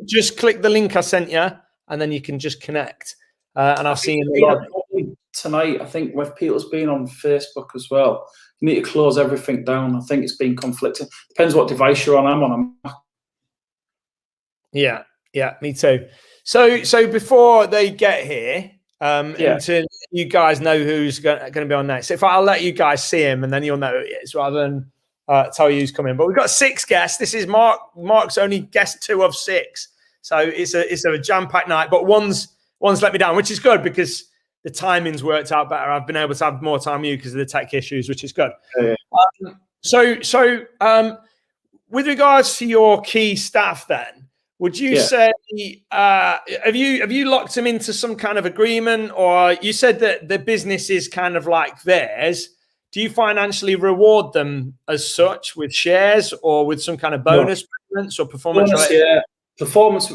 just click the link I sent you, and then you can just connect. And I'll see you tonight. I think with Peter's been on Facebook as well. You need to close everything down. I think it's been conflicting. Depends what device you're on. I'm on a Mac. Yeah, me too. So before they get here, until you guys know who's going to be on next. If I'll let you guys see him, and then you'll know who it is, rather than tell you who's coming. But we've got 6 guests. This is Mark. Mark's only guest 2 of 6, so it's a jam-packed night. But one's let me down, which is good because the timing's worked out better. I've been able to have more time with you because of the tech issues, which is good. So with regards to your key staff, then. Would you say have you locked them into some kind of agreement, or you said that the business is kind of like theirs? Do you financially reward them as such with shares or with some kind of bonus payments or performance related? Yeah, performance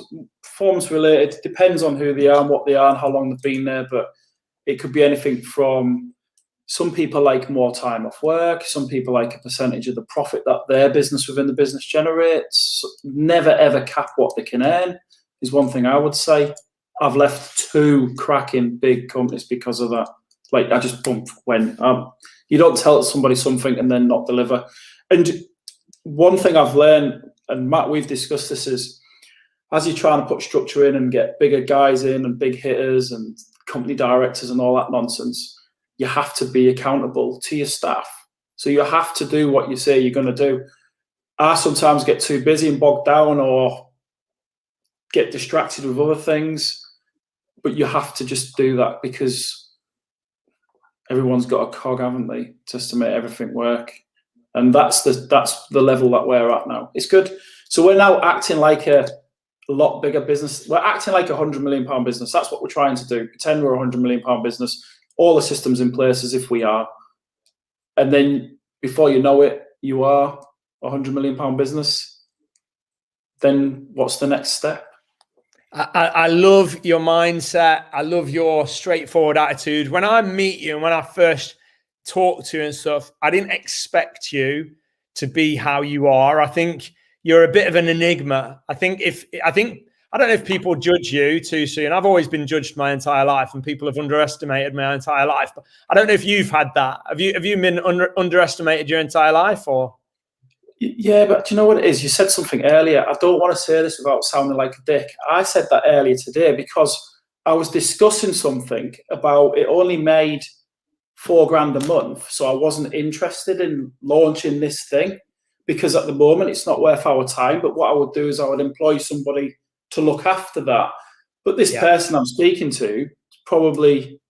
related. Depends on who they are and what they are and how long they've been there, but it could be anything from some people like more time off work. Some people like a percentage of the profit that their business within the business generates. Never, ever cap what they can earn is one thing I would say. I've left 2 cracking big companies because of that. Like, I just when you don't tell somebody something and then not deliver. And one thing I've learned, and Matt, we've discussed this, is as you're trying to put structure in and get bigger guys in and big hitters and company directors and all that nonsense, you have to be accountable to your staff. So you have to do what you say you're going to do. I sometimes get too busy and bogged down or get distracted with other things, but you have to just do that because everyone's got a cog, haven't they, just to make everything work. And that's the level that we're at now. It's good. So we're now acting like a lot bigger business. We're acting like £100 million business. That's what we're trying to do. Pretend we're a £100 million business. All the systems in place as if we are. And then before you know it, you are a £100 million business. Then what's the next step? I love your mindset. I love your straightforward attitude. When I meet you and when I first talk to you and stuff, I didn't expect you to be how you are. I think you're a bit of an enigma. I don't know if people judge you too soon. I've always been judged my entire life, and people have underestimated my entire life. But I don't know if you've had that. Have you been underestimated your entire life, or? Yeah, but do you know what it is? You said something earlier. I don't want to say this without sounding like a dick. I said that earlier today because I was discussing something about it only made $4,000 a month, so I wasn't interested in launching this thing because at the moment it's not worth our time. But what I would do is I would employ somebody to look after that. But this person I'm speaking to is probably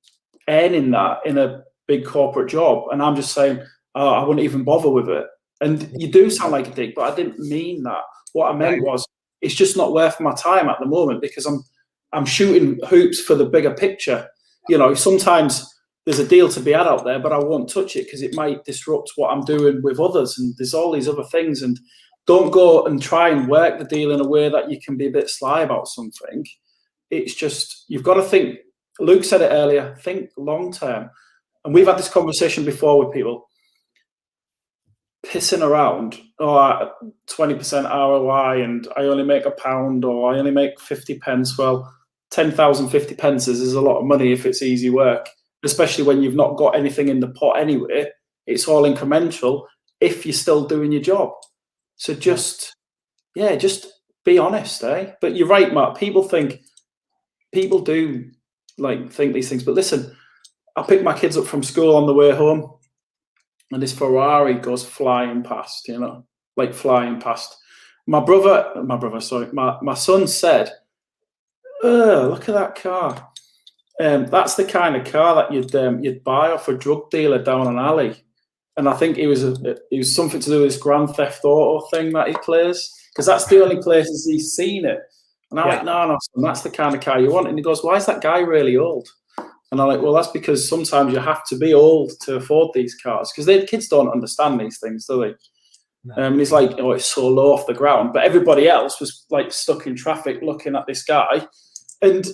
earning that in a big corporate job, and I'm just saying, I wouldn't even bother with it. And you do sound like a dick, but I didn't mean that. What I meant was it's just not worth my time at the moment because I'm shooting hoops for the bigger picture. You know, sometimes there's a deal to be had out there, but I won't touch it because it might disrupt what I'm doing with others. And there's all these other things. And don't go and try and work the deal in a way that you can be a bit sly about something. It's just, you've got to think. Luke said it earlier, think long term. And we've had this conversation before with people. pissing around, 20% ROI, and I only make £1, or I only make 50 pence. Well, 10,000 50 pence is a lot of money if it's easy work, especially when you've not got anything in the pot anyway. It's all incremental if you're still doing your job. So just be honest, eh? But you're right, Matt. People do think these things. But listen, I pick my kids up from school on the way home, and this Ferrari goes flying past, flying past. My son said, "Oh, look at that car. That's the kind of car that you'd buy off a drug dealer down an alley." And I think it was something to do with this Grand Theft Auto thing that he plays, because that's the only places he's seen it. And I'm like, no, son, that's the kind of car you want. And he goes, "Why is that guy really old?" And I'm like, well, that's because sometimes you have to be old to afford these cars, because kids don't understand these things, do they? No. And he's like, "Oh, it's so low off the ground." But everybody else was like stuck in traffic looking at this guy. And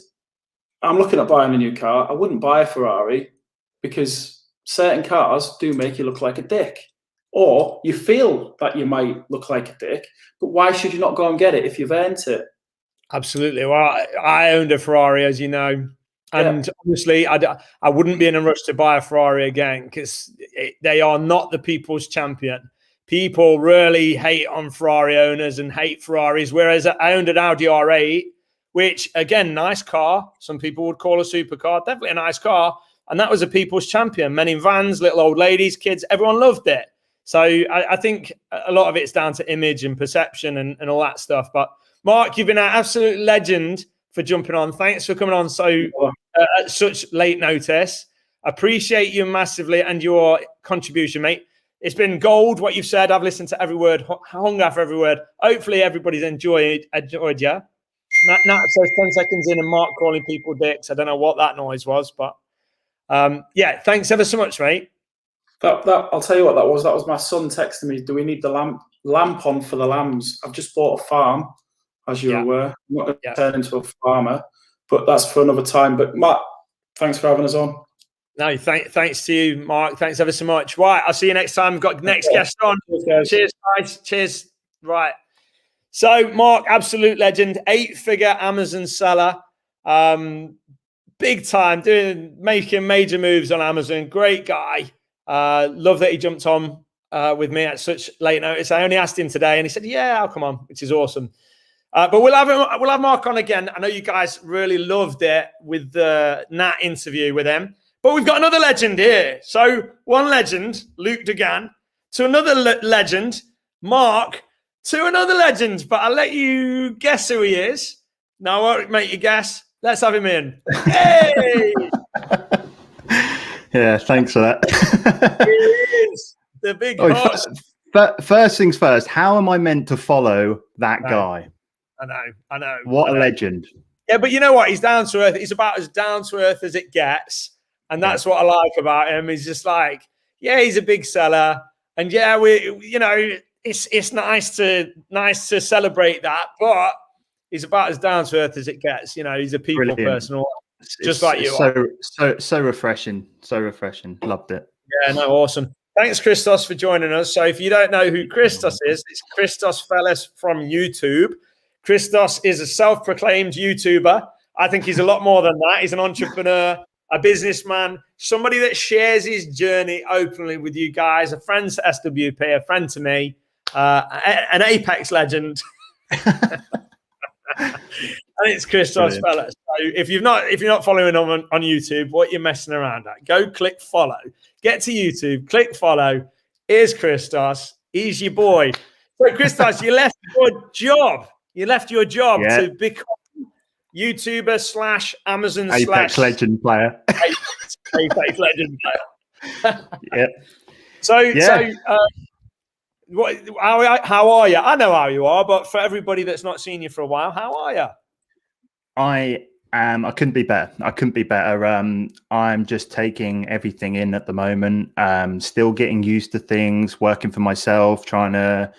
I'm looking at buying a new car. I wouldn't buy a Ferrari, because certain cars do make you look like a dick, or you feel that you might look like a dick. But why should you not go and get it if you've earned it? Absolutely. Well, I owned a Ferrari, as you know, and obviously I wouldn't be in a rush to buy a Ferrari again, because they are not the people's champion. People really hate on Ferrari owners and hate Ferraris, whereas I owned an Audi R8, which, again, nice car. Some people would call a supercar. Definitely a nice car. And that was a people's champion. Men in vans, little old ladies, kids, everyone loved it. So I think a lot of it's down to image and perception and all that stuff. But Mark, you've been an absolute legend for jumping on. Thanks for coming on at such late notice. Appreciate you massively and your contribution, mate. It's been gold, what you've said. I've listened to every word, hung off every word. Hopefully everybody's enjoyed you. Nat says 10 seconds in and Mark calling people dicks. I don't know what that noise was, but thanks ever so much, mate. I'll tell you what that was. That was my son texting me, "Do we need the lamp on for the lambs?" I've just bought a farm, as you're aware. I'm not going to turn into a farmer, but that's for another time. But Matt, thanks for having us on. No, thanks to you, Mark. Thanks ever so much. Right, I'll see you next time. We've got next guest on. Cheers, guys. Cheers. Right. So, Mark, absolute legend, 8-figure Amazon seller. Big time, making major moves on Amazon. Great guy. Love that he jumped on with me at such late notice. I only asked him today, and he said, "Yeah, I'll come on," which is awesome. But we'll have Mark on again. I know you guys really loved it with the Nat interview with him. But we've got another legend here. So one legend, Luke Dugan, to another legend, Mark, to another legend. But I'll let you guess who he is. No, I won't make you guess. Let's have him in. Hey! Yeah, thanks for that. Here is the big boss. First things first, how am I meant to follow that guy? I know. What a legend. Yeah, but you know what? He's down to earth. He's about as down to earth as it gets. And that's what I like about him. He's just like, he's a big seller. And it's nice to celebrate that. But he's about as down to earth as it gets. He's a people person, just like you are. So refreshing. So refreshing. Loved it. Yeah, no, awesome. Thanks, Christos, for joining us. So if you don't know who Christos is, it's Christos Fellis from YouTube. Christos is a self-proclaimed YouTuber. I think he's a lot more than that. He's an entrepreneur, a businessman, somebody that shares his journey openly with you guys, a friend to SWP, a friend to me, an Apex legend. And it's Christos Fellis. So if you're not following him on YouTube, what you're messing around at? Go click follow. Get to YouTube, click follow. Here's Christos. He's your boy. So Christos, you left your job. You left your job to become YouTuber / Amazon Apex legend player. Apex legend player. Yep. So how are you? I know how you are, but for everybody that's not seen you for a while, how are you? I couldn't be better. I'm just taking everything in at the moment. Still getting used to things, working for myself, trying to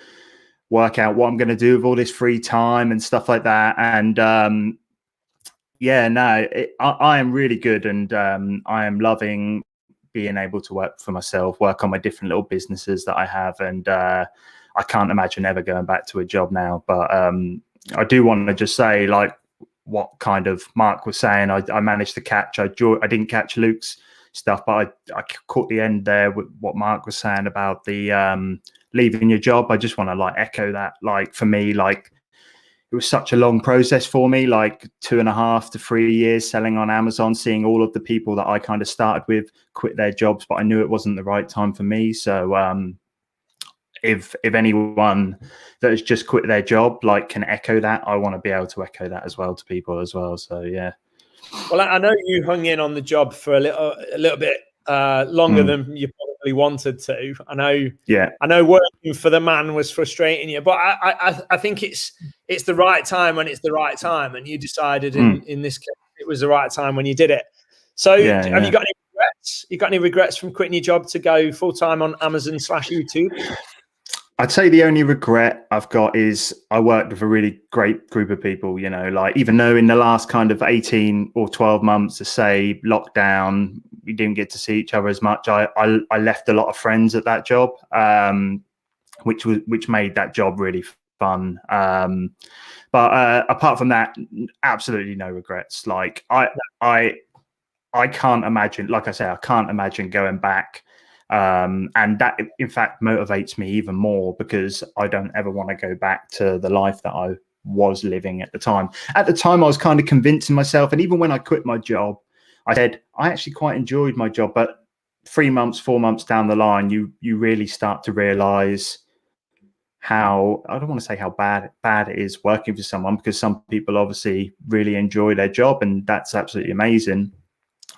work out what I'm going to do with all this free time and stuff like that. And I am really good, and I am loving being able to work for myself, work on my different little businesses that I have. And I can't imagine ever going back to a job now. But I do want to just say, like, what kind of Mark was saying, I managed to catch. I didn't catch Luke's stuff, but I caught the end there with what Mark was saying about the leaving your job. I just want to like echo that. Like for me, like it was such a long process for me, like 2.5 to 3 years selling on Amazon, seeing all of the people that I kind of started with quit their jobs, but I knew it wasn't the right time for me. So if anyone that has just quit their job like can echo that, I want to be able to echo that as well to people as well. So yeah. Well, I know you hung in on the job for a little bit longer than you probably wanted to. I know working for the man was frustrating you, but I think it's the right time when it's the right time, and you decided in this case it was the right time when you did it. So have you got any regrets? You got any regrets from quitting your job to go full time on Amazon/YouTube? I'd say the only regret I've got is I worked with a really great group of people, you know, like even though in the last kind of 18 or 12 months to say lockdown, we didn't get to see each other as much. I left a lot of friends at that job, which made that job really fun. But apart from that, absolutely no regrets. Like I can't imagine, like I say, I can't imagine going back. And that in fact motivates me even more because I don't ever want to go back to the life that I was living at the time. At the time I was kind of convincing myself, and even when I quit my job, I said I actually quite enjoyed my job, but 3 months, 4 months down the line, you really start to realize how, I don't want to say how bad it is working for someone, because some people obviously really enjoy their job and that's absolutely amazing,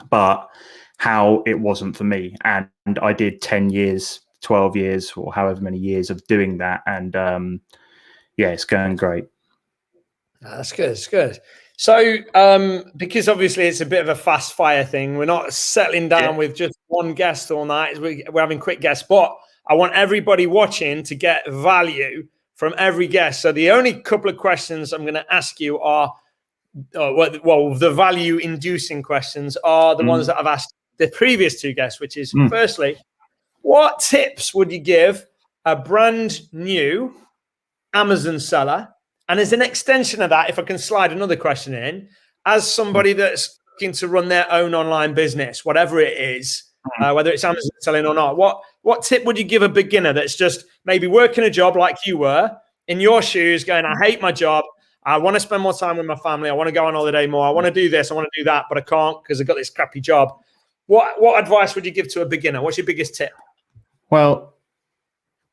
but how it wasn't for me. And I did 10 years, 12 years, or however many years of doing that. And it's going great. That's good. It's good. So because obviously it's a bit of a fast fire thing, we're not settling down with just one guest all night. We're having quick guests, but I want everybody watching to get value from every guest. So the only couple of questions I'm going to ask you are, the value inducing questions are the ones that I've asked the previous two guests, which is firstly, what tips would you give a brand new Amazon seller? And as an extension of that, if I can slide another question in, as somebody that's looking to run their own online business, whatever it is, whether it's Amazon selling or not, what tip would you give a beginner that's just maybe working a job like you were in your shoes, going, I hate my job, I want to spend more time with my family, I want to go on holiday more, I want to do this, I want to do that, but I can't because I've got this crappy job. What advice would you give to a beginner? What's your biggest tip? Well,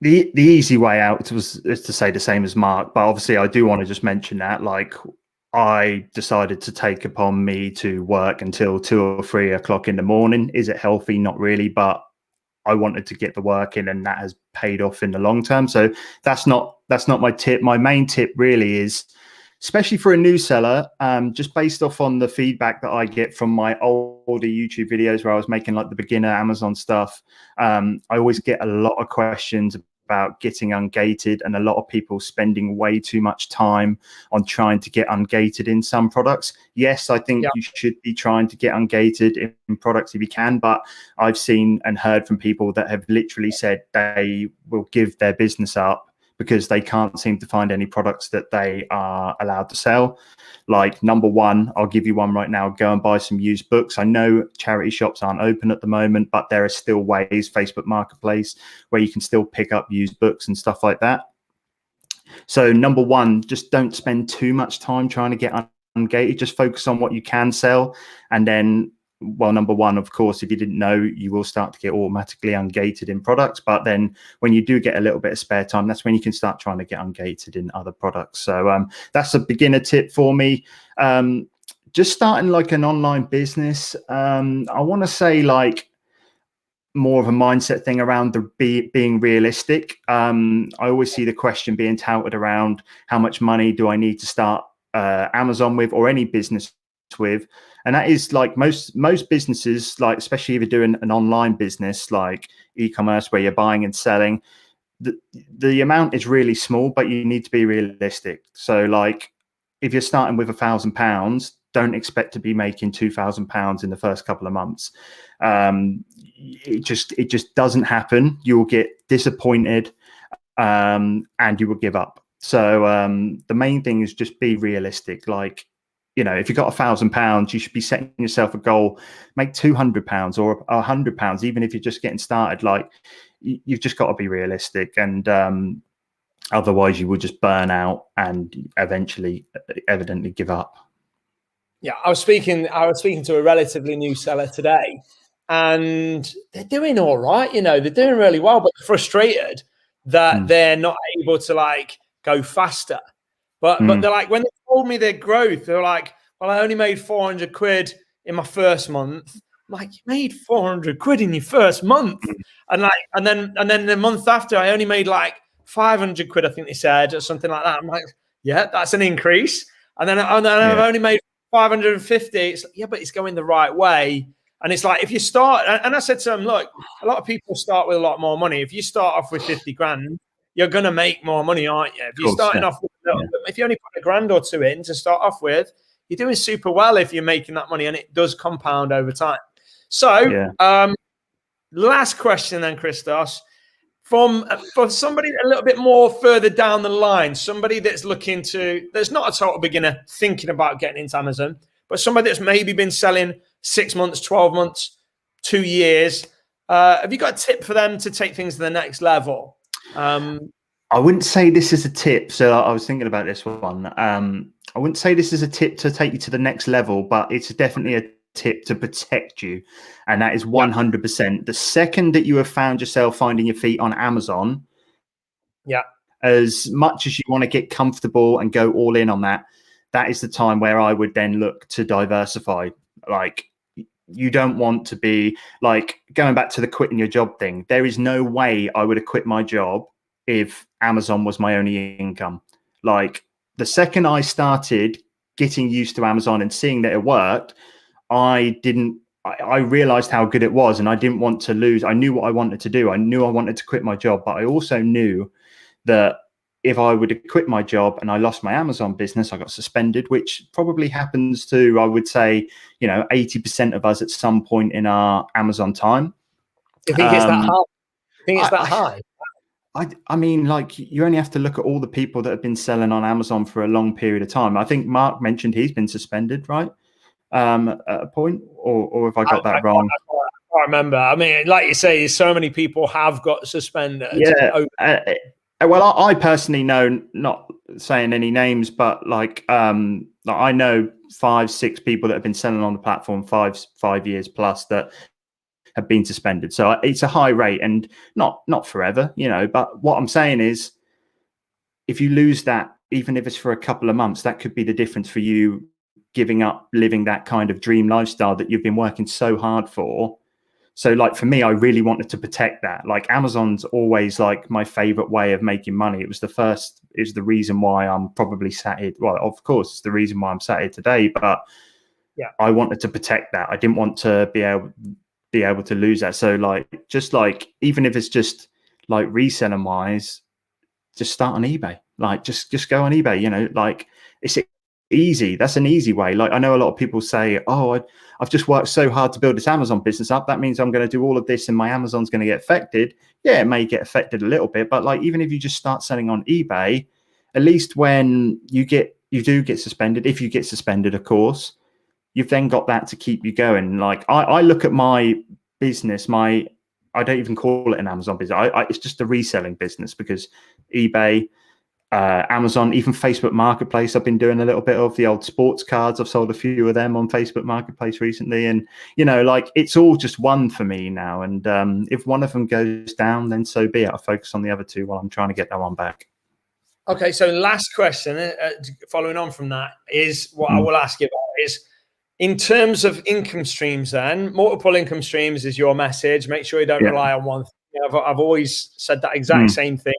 the easy way out is to say the same as Mark, but obviously I do want to just mention that, like, I decided to take upon me to work until 2 or 3 o'clock in the morning. Is it healthy? Not really, but I wanted to get the work in, and that has paid off in the long term. So that's not my tip. My main tip really is, especially for a new seller, just based off on the feedback that I get from my older YouTube videos where I was making like the beginner Amazon stuff. I always get a lot of questions about getting ungated, and a lot of people spending way too much time on trying to get ungated in some products. Yes, I think you should be trying to get ungated in products if you can, but I've seen and heard from people that have literally said they will give their business up because they can't seem to find any products that they are allowed to sell. Like, number one, I'll give you one right now, go and buy some used books. I know charity shops aren't open at the moment, but there are still ways, Facebook Marketplace, where you can still pick up used books and stuff like that. So number one, just don't spend too much time trying to get ungated. Just focus on what you can sell. And then, well, number one, of course, if you didn't know, you will start to get automatically ungated in products. But then when you do get a little bit of spare time, that's when you can start trying to get ungated in other products. So that's a beginner tip for me. Just starting like an online business, I want to say like more of a mindset thing around being realistic. I always see the question being touted around how much money do I need to start Amazon with, or any business with. And that is like most businesses, like especially if you're doing an online business like e-commerce where you're buying and selling, the amount is really small, but you need to be realistic. So like if you're starting with £1,000, don't expect to be making £2,000 in the first couple of months. It just doesn't happen. You'll get disappointed, and you will give up. So the main thing is just be realistic. Like, you know, if you've got £1,000, you should be setting yourself a goal, make £200 or £100, even if you're just getting started. Like, you've just got to be realistic, and otherwise you will just burn out and evidently give up. Yeah, I was speaking to a relatively new seller today, and they're doing all right. You know, they're doing really well, but frustrated that they're not able to like go faster. But they're like, when they told me their growth, they're like, well, I only made 400 quid in my first month. I'm like, you made 400 quid in your first month, and then the month after, I only made like 500 quid, I think they said, or something like that. I'm like, yeah, that's an increase. And then I've only made 550. It's like, yeah, but it's going the right way. And it's like, if you start, and I said to them, look, a lot of people start with a lot more money. If you start off with 50 grand, you're going to make more money, aren't you? If you're starting off with if you only put a grand or two in to start off with, you're doing super well if you're making that money, and it does compound over time. So last question then, Christos, for somebody a little bit more further down the line, somebody that's that's not a total beginner thinking about getting into Amazon, but somebody that's maybe been selling 6 months, 12 months, 2 years. Have you got a tip for them to take things to the next level? I wouldn't say this is a tip. So I was thinking about this one. I wouldn't say this is a tip to take you to the next level, but it's definitely a tip to protect you. And that is 100%. The second that you have found yourself finding your feet on Amazon, as much as you want to get comfortable and go all in on that, that is the time where I would then look to diversify. Like, you don't want to be like going back to the quitting your job thing. There is no way I would have quit my job if Amazon was my only income. Like, the second I started getting used to Amazon and seeing that it worked, I realized how good it was, and I didn't want to lose. I knew what I wanted to do. I knew I wanted to quit my job, but I also knew that if I would have quit my job and I lost my Amazon business, I got suspended, which probably happens to, I would say, 80% of us at some point in our Amazon time. Do you think it's that high? I think it's that high. I mean, like, you only have to look at all the people that have been selling on Amazon for a long period of time. I think Mark mentioned he's been suspended, right? At a point, or have I got that wrong? I can't remember. I mean, like you say, so many people have got suspended. Yeah. Well, I personally know, not saying any names, but like I know 5-6 people that have been selling on the platform 5 years plus that have been suspended. So it's a high rate, and not forever, but what I'm saying is, if you lose that, even if it's for a couple of months, that could be the difference for you giving up living that kind of dream lifestyle that you've been working so hard for. So like, for me, I really wanted to protect that. Like, Amazon's always like my favorite way of making money. It was the reason why I'm probably sat here. Well, of course, it's the reason why I'm sat here today, but I wanted to protect that. I didn't want to be able to lose that. So like, even if it's just like reselling wise, just start on eBay. Like, just go on eBay, like, it's easy. That's an easy way. Like, I know a lot of people say, oh, I've just worked so hard to build this Amazon business up. That means I'm going to do all of this and my Amazon's going to get affected. Yeah, it may get affected a little bit, but like, even if you just start selling on eBay, at least when you do get suspended, if you get suspended, of course, you've then got that to keep you going. Like, I look at my business, I don't even call it an Amazon business. It's just a reselling business, because eBay, Amazon, even Facebook Marketplace, I've been doing a little bit of the old sports cards. I've sold a few of them on Facebook Marketplace recently, and like, it's all just one for me now. And if one of them goes down, then so be it. I focus on the other two while I'm trying to get that one back. Okay, so last question, following on from that, is what I will ask you about is, in terms of income streams, then multiple income streams is your message. Make sure you don't rely on one thing. I've always said that exact same thing.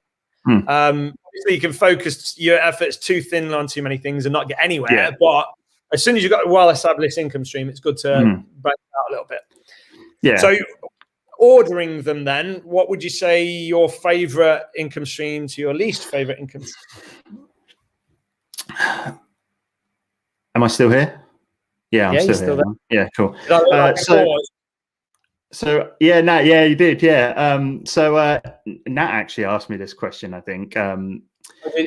Obviously, you can focus your efforts too thin on too many things and not get anywhere. But as soon as you've got a well-established income stream, it's good to break it out a little bit. Yeah. So, ordering them, then, what would you say your favorite income stream to your least favorite income stream? Am I still here? Yeah, I'm Yeah, still you're still here. there. Yeah, cool. Did I look like a So pause? So yeah, Nat, yeah, you did, yeah. Nat actually asked me this question. I think I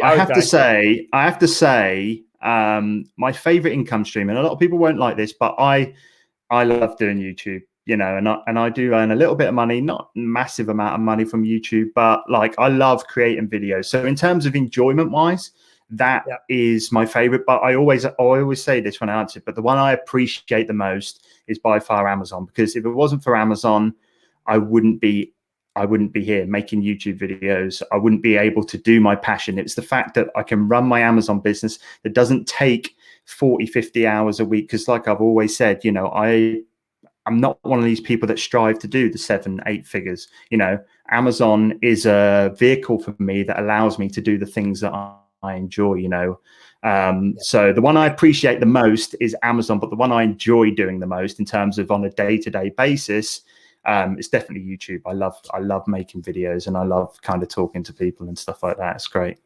have to say, my favorite income stream, and a lot of people won't like this, but I love doing YouTube. You know, and I do earn a little bit of money, not massive amount of money from YouTube, but like I love creating videos. So in terms of enjoyment wise, that is my favorite. But I always say this when I answer it, but the one I appreciate the most is by far Amazon, because if it wasn't for Amazon, I wouldn't be here making YouTube videos. I wouldn't be able to do my passion. It's the fact that I can run my Amazon business that doesn't take 40, 50 hours a week. Because like I've always said, you know, I'm not one of these people that strive to do the 7-8 figures. You know, Amazon is a vehicle for me that allows me to do the things that I enjoy, you know. So the one I appreciate the most is Amazon, but the one I enjoy doing the most in terms of on a day-to-day basis, it's definitely YouTube. I love making videos, and I love kind of talking to people and stuff like that. It's great.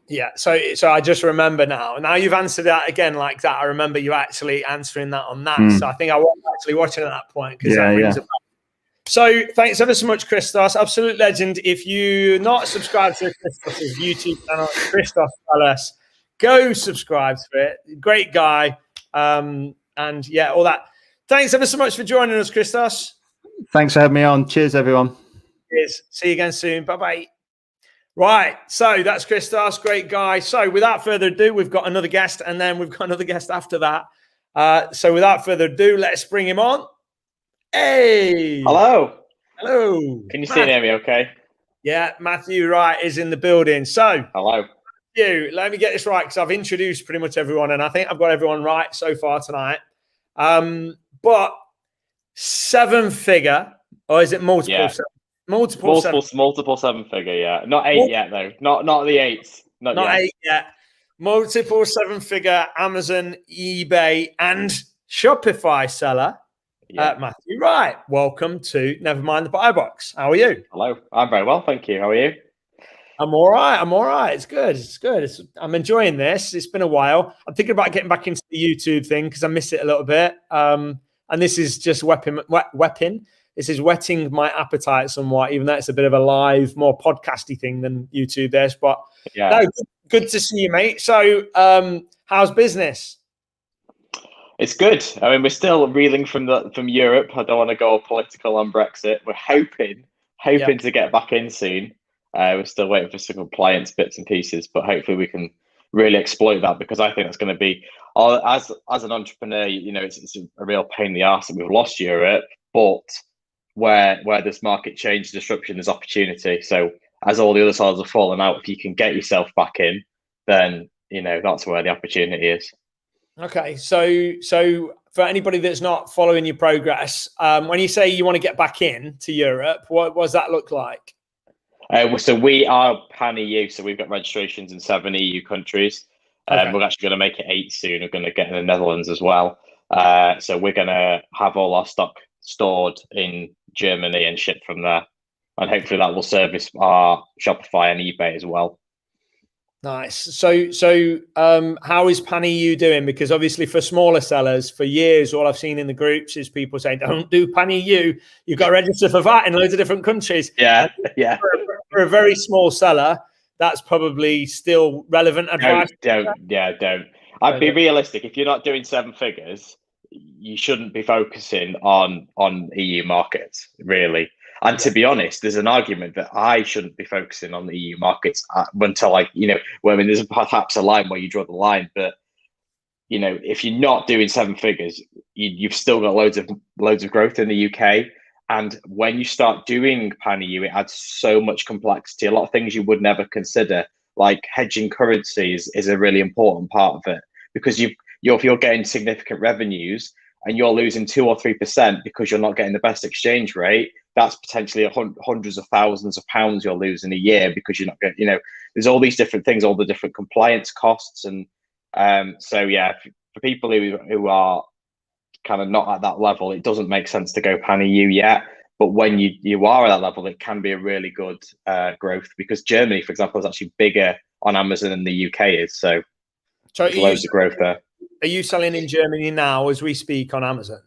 Yeah, so I just remember now. Now you've answered that again like that. I remember you actually answering that on that. So I think I was actually watching at that point, because that rings a bell. So thanks ever so much, Christos. Absolute legend. If you're not subscribed to Christos' YouTube channel, Christos Palace, go subscribe to it. Great guy. And yeah, all that. Thanks ever so much for joining us, Christos. Thanks for having me on. Cheers, everyone. Cheers. See you again soon. Bye-bye. Right, so that's Christos, great guy. So without further ado, we've got another guest, and then we've got another guest after that. So without further ado, let's bring him on. Hey! Hello. Hello. Can you see and hear me okay? Yeah, Matthew Wright is in the building. So, hello. Let me get this right, because I've introduced pretty much everyone, and I think I've got everyone right so far tonight. But 7-figure, or is it multiple? Yeah. Multiple 7-figure, yeah. Not 8 yet, though. Not the 8s. Not yet. 8 yet. Multiple 7-figure Amazon, eBay, and Shopify seller, Matthew Wright. Welcome to Never Mind the Buy Box. How are you? Hello. I'm very well, thank you. How are you? I'm all right. It's good. I'm enjoying this. It's been a while. I'm thinking about getting back into the YouTube thing, because I miss it a little bit. And this is just This is whetting my appetite somewhat, even though it's a bit of a live, more podcasty thing than YouTube is. But no, good to see you, mate. So how's business? It's good. I mean, we're still reeling from Europe. I don't want to go political on Brexit. We're hoping to get back in soon. We're still waiting for some compliance bits and pieces, but hopefully we can really exploit that, because I think that's going to be, as an entrepreneur, you know, it's a real pain in the arse that we've lost Europe, but where this market change disruption, there's opportunity. So as all the other sides have fallen out, if you can get yourself back in, then, you know, that's where the opportunity is. Okay. So for anybody that's not following your progress, when you say you want to get back in to Europe, what does that look like? So we are pan-EU, so we've got registrations in 7 EU countries. We're actually going to make it 8 soon. We're going to get in the Netherlands as well. So we're going to have all our stock stored in Germany and shipped from there. And hopefully that will service our Shopify and eBay as well. Nice. So how is pan-EU doing? Because obviously for smaller sellers, for years, all I've seen in the groups is people saying, don't do pan-EU. You've got to register for VAT in loads of different countries. Yeah. For a very small seller, that's probably still relevant advice. Don't. I'd be realistic. If you're not doing 7 figures, you shouldn't be focusing on EU markets, really. And to be honest, there's an argument that I shouldn't be focusing on the EU markets until there's perhaps a line where you draw the line. But, you know, if you're not doing 7 figures, you've still got loads of growth in the UK. And when you start doing pan-EU, it adds so much complexity. A lot of things you would never consider, like hedging currencies, is a really important part of it, because if you're getting significant revenues and you're losing 2 or 3% because you're not getting the best exchange rate, that's potentially hundreds of thousands of pounds you're losing a year because you're not getting, you know, there's all these different things, all the different compliance costs. And for people who are kind of not at that level, it doesn't make sense to go pan-EU yet. But when you are at that level, it can be a really good growth, because Germany, for example, is actually bigger on Amazon than the UK is. So there's loads of growth there. Are you selling in Germany now as we speak on Amazon?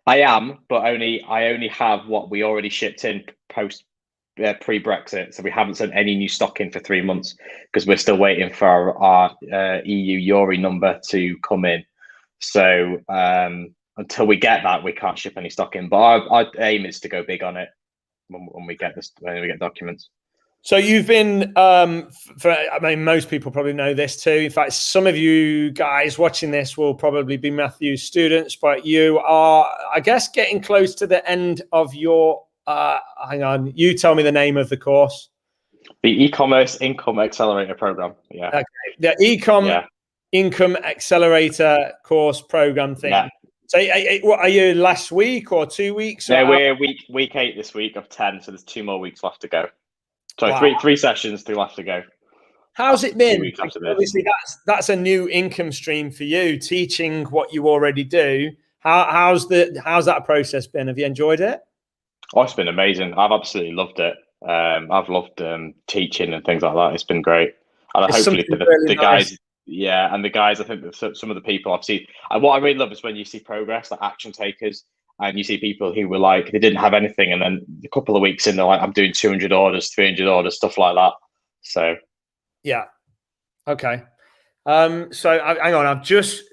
I am, but I only have what we already shipped in post pre-Brexit, so we haven't sent any new stock in for 3 months because we're still waiting for our EU Yori number to come in. So until we get that, we can't ship any stock in. But our aim is to go big on it when we get documents. So you've been, most people probably know this too. In fact, some of you guys watching this will probably be Matthew's students, but you are, I guess, getting close to the end of your, hang on, you tell me the name of the course. The E-commerce Income Accelerator Program. Yeah. Okay. The Income Accelerator course program thing. Yeah. So what are you, last week or 2 weeks? No, we're week 8 this week of 10, so there's 2 more weeks left to go. So wow. three sessions to left to go. How's it been? Obviously, that's a new income stream for you, teaching what you already do. How's that process been? Have you enjoyed it? Oh, it's been amazing. I've absolutely loved it. I've loved teaching and things like that. It's been great. And hopefully for the guys, yeah, and the guys, I think that some of the people I've seen, and what I really love is when you see progress, like action takers. And you see people who were like, they didn't have anything. And then a couple of weeks in, they're like, I'm doing 200 orders, 300 orders, stuff like that. So. Yeah. Okay. So hang on. I've just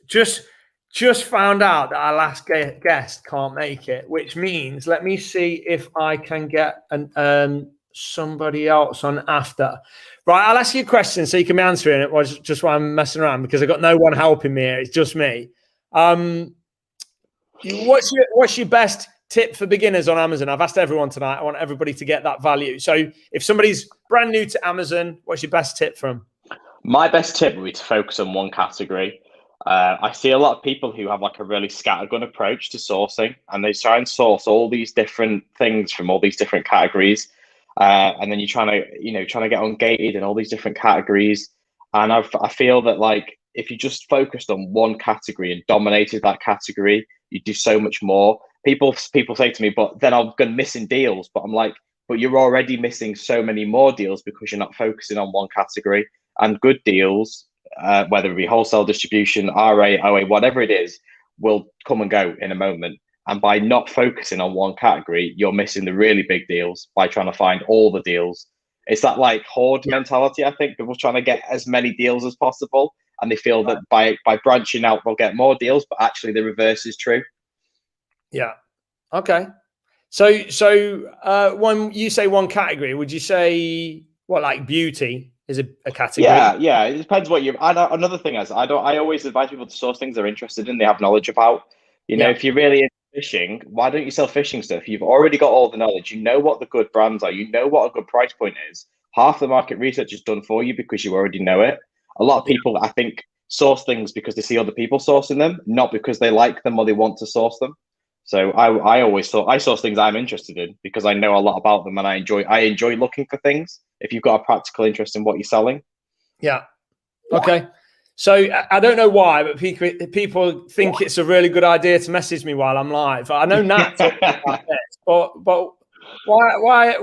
found out that our last guest can't make it, which means let me see if I can get somebody else on after. Right. I'll ask you a question so you can be answering it. Was just why I'm messing around because I've got no one helping me here. It's just me. What's your best tip for beginners on Amazon? I've asked everyone tonight. I want everybody to get that value. So if somebody's brand new to Amazon, what's your best tip for them? My best tip would be to focus on one category. I see a lot of people who have like a really scattergun approach to sourcing, and they try and source all these different things from all these different categories. And then you're trying to get ungated in all these different categories. And I feel that like if you just focused on one category and dominated that category, you do so much more. People say to me, but then I'm missing deals. But I'm like, but you're already missing so many more deals because you're not focusing on one category. And good deals, whether it be wholesale distribution, RA, OA, whatever it is, will come and go in a moment. And by not focusing on one category, you're missing the really big deals by trying to find all the deals. It's that like horde mentality. I think people trying to get as mmany deals as possible. And they feel that by branching out, they'll get more deals, but actually the reverse is true. Yeah. Okay. So when you say one category, would you say what, like beauty is a category? Yeah. It depends what you. Another thing is, I always advise people to source things they're interested in, they have knowledge about. You know, if you're really into fishing, why don't you sell fishing stuff? You've already got all the knowledge. You know what the good brands are. You know what a good price point is. Half the market research is done for you because you already know it. A lot of people, I think, source things because they see other people sourcing them, not because they like them or they want to source them. So I source things I'm interested in because I know a lot about them and I enjoy looking for things. If you've got a practical interest in what you're selling. Yeah. Okay. So I don't know why, but people think it's a really good idea to message me while I'm live. I know Nat talks about this, but why?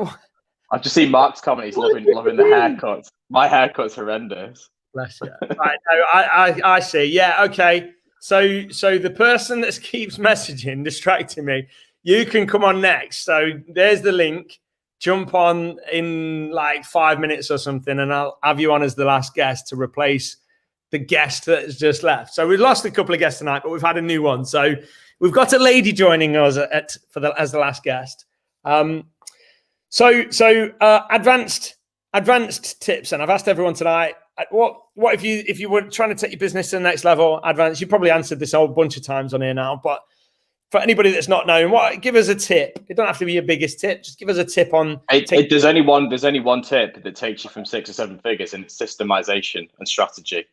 I've just seen Mark's comment. He's loving the haircuts. My haircut's horrendous. Bless you. Right, no, I see. Yeah, okay. So the person that keeps messaging, distracting me, you can come on next. So there's the link. Jump on in like 5 minutes or something, and I'll have you on as the last guest to replace the guest that has just left. So we've lost a couple of guests tonight, but we've had a new one. So we've got a lady joining us as the last guest. So advanced tips, and I've asked everyone tonight. What if you were trying to take your business to the next level? Advanced. You probably answered this a whole bunch of times on here now, but for anybody that's not known, give us a tip. It don't have to be your biggest tip. Just give us a tip on. There's only one tip that takes you from 6 or 7 figures, and it's systemization and strategy.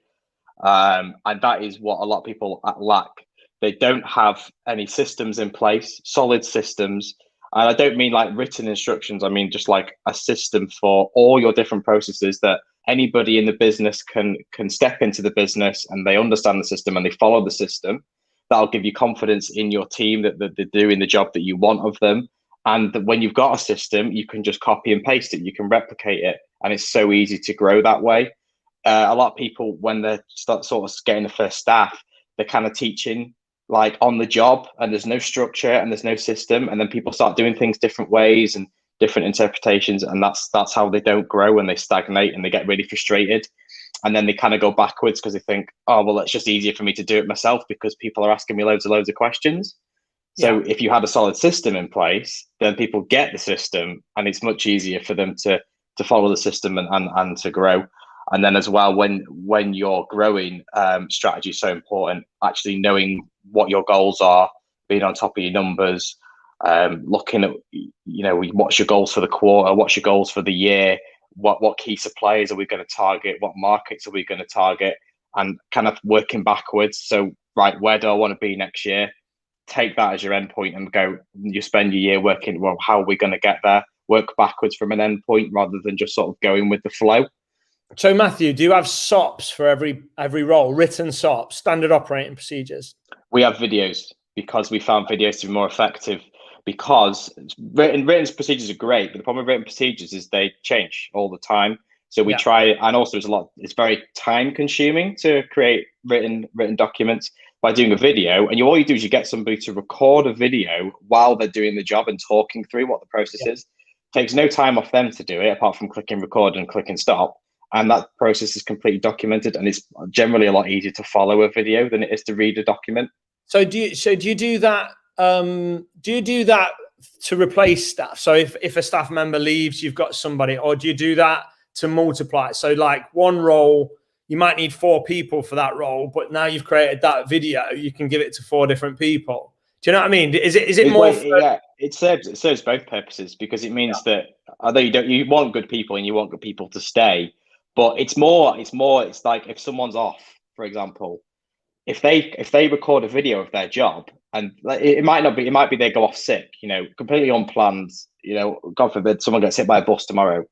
And that is what a lot of people lack. They don't have any systems in place, solid systems. And I don't mean like written instructions. I mean just like a system for all your different processes that anybody in the business can step into the business and they understand the system and they follow the system. That'll give you confidence in your team that they're doing the job that you want of them. And that when you've got a system, you can just copy and paste it. You can replicate it. And it's so easy to grow that way. A lot of people, when they start sort of getting the first staff, they're kind of teaching like on the job, and there's no structure and there's no system, and then people start doing things different ways and different interpretations, and that's how they don't grow, and they stagnate and they get really frustrated, and then they kind of go backwards because they think, oh well, it's just easier for me to do it myself because people are asking me loads of questions. So if you had a solid system in place, then people get the system, and it's much easier for them to follow the system and to grow. And then as well, when you're growing, strategy is so important. Actually knowing what your goals are, being on top of your numbers, looking at, what's your goals for the quarter, what's your goals for the year, what key suppliers are we going to target, what markets are we going to target, and kind of working backwards. So, right, where do I want to be next year? Take that as your end point and go, you spend your year working, well, how are we going to get there? Work backwards from an end point rather than just sort of going with the flow. So Matthew, do you have SOPs for every role, written SOPs, standard operating procedures? We have videos because we found videos to be more effective, because written procedures are great, but the problem with written procedures is they change all the time. So we try, and also it's very time consuming to create written documents. By doing a video, and all you do is you get somebody to record a video while they're doing the job and talking through what the process is. Takes no time off them to do it, apart from clicking record and clicking stop. And that process is completely documented, and it's generally a lot easier to follow a video than it is to read a document. So do you do that? Do you do that to replace staff? So if a staff member leaves, you've got somebody, or do you do that to multiply? So like one role, you might need 4 people for that role, but now you've created that video, you can give it to 4 different people. Do you know what I mean? Is it more? It serves both purposes, because it means that although you want good people and you want good people to stay, but it's like if someone's off, for example, if they record a video of their job, and it might be they go off sick, completely unplanned, God forbid someone gets hit by a bus tomorrow.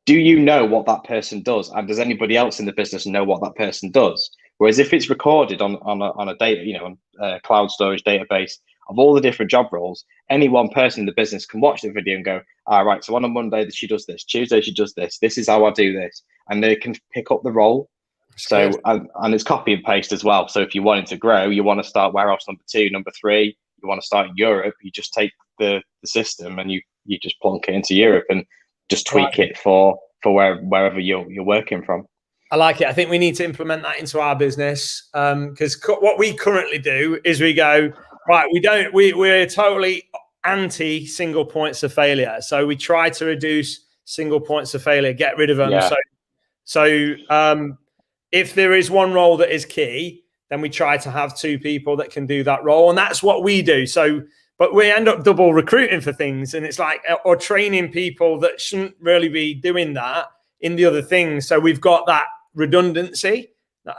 Do you know what that person does? And does anybody else in the business know what that person does? Whereas if it's recorded on a data, on a cloud storage database of all the different job roles, any one person in the business can watch the video and go, all right, so on a Monday she does this, Tuesday she does this, this is how I do this. And they can pick up the role. So, and it's copy and paste as well. So if you wanted to grow, you want to start warehouse number 2, number 3, you want to start in Europe, you just take the system and you just plonk it into Europe and just tweak it for wherever you're working from. I like it. I think we need to implement that into our business, because what we currently do is we go, right, we're totally anti single points of failure. So we try to reduce single points of failure, get rid of them. Yeah. So if there is one role that is key, then we try to have 2 people that can do that role. And that's what we do. So, but we end up double recruiting for things, and it's like, or training people that shouldn't really be doing that in the other things. So we've got that redundancy,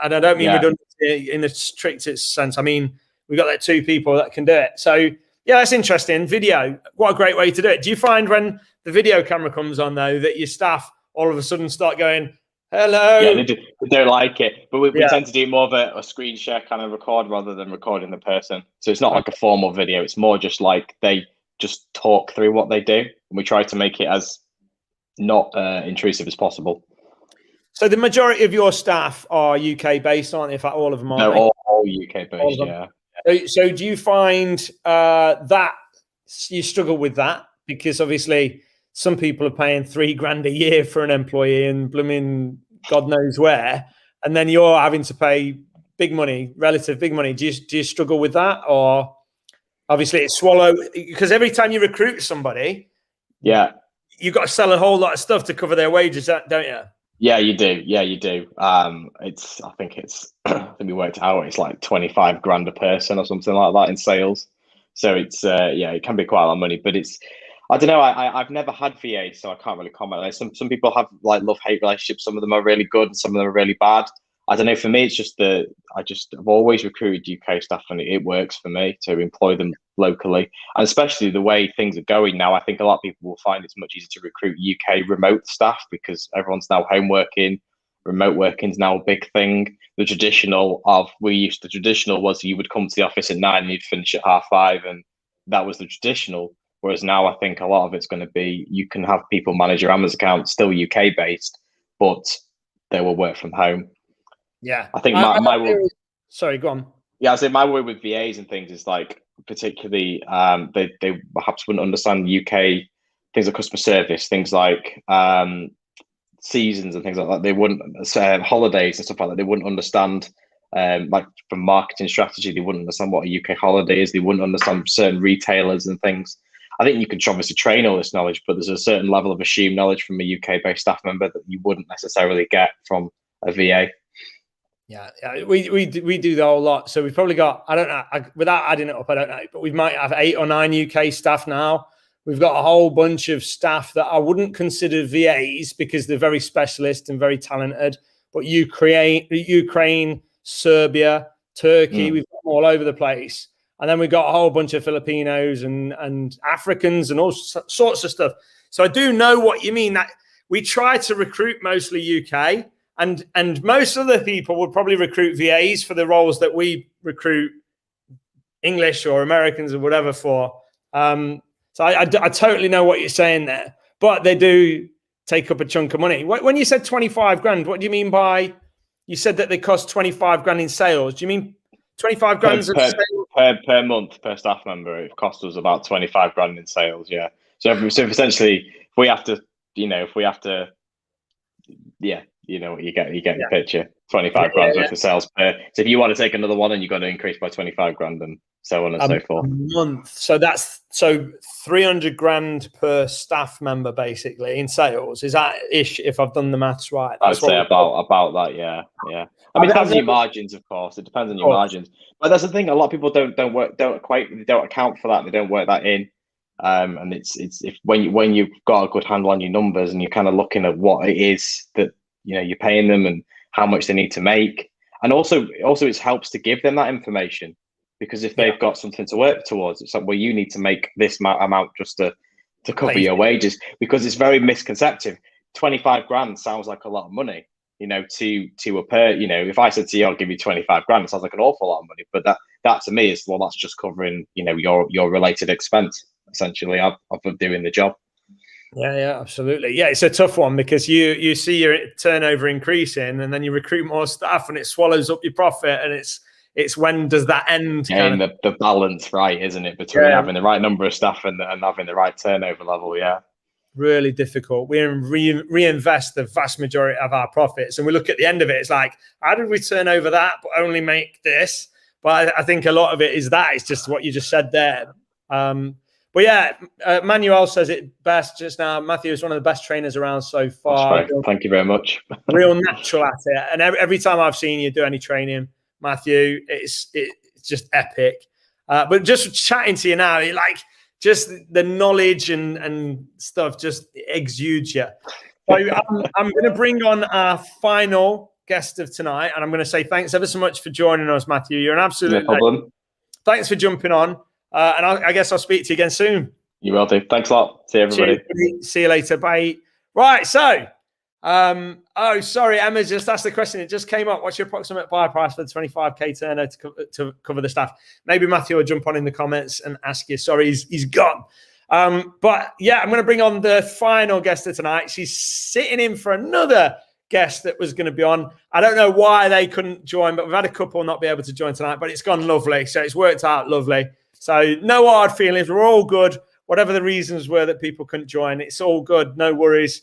and I don't mean redundancy in the strictest sense. I mean, we've got that 2 people that can do it. So yeah, that's interesting. Video, what a great way to do it. Do you find when the video camera comes on though, that your staff all of a sudden start going, hello? Yeah, they don't like it, but we tend to do more of a screen share kind of record rather than recording the person. So it's not like a formal video. It's more just like they just talk through what they do, and we try to make it as not intrusive as possible. So the majority of your staff are UK based, aren't they? In fact, all of them are. No, all UK based, yeah. So do you find that you struggle with that? Because obviously some people are paying $3,000 a year for an employee and blooming God knows where, and then you're having to pay big money, relative big money. Do you struggle with that? Or obviously it's swallow, because every time you recruit somebody, you've got to sell a whole lot of stuff to cover their wages, don't you? Yeah, you do. I think we worked out, it's like $25,000 a person or something like that in sales. So it's it can be quite a lot of money, but I don't know. I've never had VA, so I can't really comment on it. Some people have like love-hate relationships. Some of them are really good and some of them are really bad. I don't know. For me, it's just I've always recruited UK staff, and it works for me to employ them locally. And especially the way things are going now, I think a lot of people will find it's much easier to recruit UK remote staff because everyone's now home working. Remote working is now a big thing. The traditional was you would come to the office at 9 and you'd finish at 5:30, and that was the traditional. Whereas now I think a lot of it's going to be, you can have people manage your Amazon account still UK based, but they will work from home. Yeah. I think sorry, go on. Yeah, I say my worry with VAs and things is like particularly they perhaps wouldn't understand UK things like customer service, things like seasons and things like that. They wouldn't holidays and stuff like that. They wouldn't understand like from marketing strategy. They wouldn't understand what a UK holiday is. They wouldn't understand certain retailers and things. I think you can obviously train all this knowledge, but there's a certain level of assumed knowledge from a UK-based staff member that you wouldn't necessarily get from a VA. Yeah, we do the whole lot. So we've probably got, I don't know, without adding it up, I don't know, but we might have 8 or 9 UK staff now. We've got a whole bunch of staff that I wouldn't consider VAs because they're very specialist and very talented. But Ukraine, Serbia, Turkey, we've got them all over the place. And then we've got a whole bunch of Filipinos and Africans and all sorts of stuff. So I do know what you mean. That we try to recruit mostly UK. And most other people would probably recruit VAs for the roles that we recruit English or Americans or whatever for. So I totally know what you're saying there. But they do take up a chunk of money. When you said 25 grand, what do you mean by, you said that they cost 25 grand in sales? Do you mean 25 grand per month per staff member? It costs us about 25 grand in sales. Yeah. So essentially, if we have to, yeah. You know what you get the picture. 25 grand worth of sales per. So if you want to take another one, and you've got to increase by 25 grand and so on and so forth. A month. So that's 300 grand per staff member basically in sales. Is that ish? If I've done the maths right, I'd say about that. Yeah. I mean, it depends on your margins, of course. It depends on your margins, but that's the thing. A lot of people don't account for that. They don't work that in. And it's if when you've got a good handle on your numbers and you're kind of looking at what it is that you're paying them and how much they need to make, and also it helps to give them that information, because if they've got something to work towards, it's like, well, you need to make this amount just to cover your wages, because it's very misconceptive. 25 grand sounds like a lot of money, to a per. If I said to you, I'll give you 25 grand, it sounds like an awful lot of money, but that to me is, well, that's just covering your related expense essentially of doing the job. Yeah, absolutely. Yeah, it's a tough one because you see your turnover increasing and then you recruit more staff and it swallows up your profit, and it's when does that end? And the balance, right, isn't it, between having the right number of staff and having the right turnover level? Yeah, really difficult. We reinvest the vast majority of our profits, and we look at the end of it. It's like, how did we turn over that but only make this? But I think a lot of it is that. It's just what you just said there. But yeah, Manuel says it best just now. Matthew is one of the best trainers around so far. Thank you very much. Real natural at it. And every time I've seen you do any training, Matthew, it's just epic. But just chatting to you now, just the knowledge and stuff just exudes you. So I'm going to bring on our final guest of tonight, and I'm going to say thanks ever so much for joining us, Matthew. You're an absolute problem. Thanks for jumping on. And I guess I'll speak to you again soon. You will do. Thanks a lot. See everybody. Cheers. See you later. Bye. Right. So, sorry, Emma just asked the question. It just came up. What's your approximate buy price for the 25k turner to cover the staff? Maybe Matthew will jump on in the comments and ask you. Sorry, he's gone. But yeah, I'm going to bring on the final guest of tonight. She's sitting in for another guest that was going to be on. I don't know why they couldn't join, but we've had a couple not be able to join tonight, but it's gone lovely. So it's worked out lovely. So no hard feelings. We're all good. Whatever the reasons were that people couldn't join, it's all good. No worries.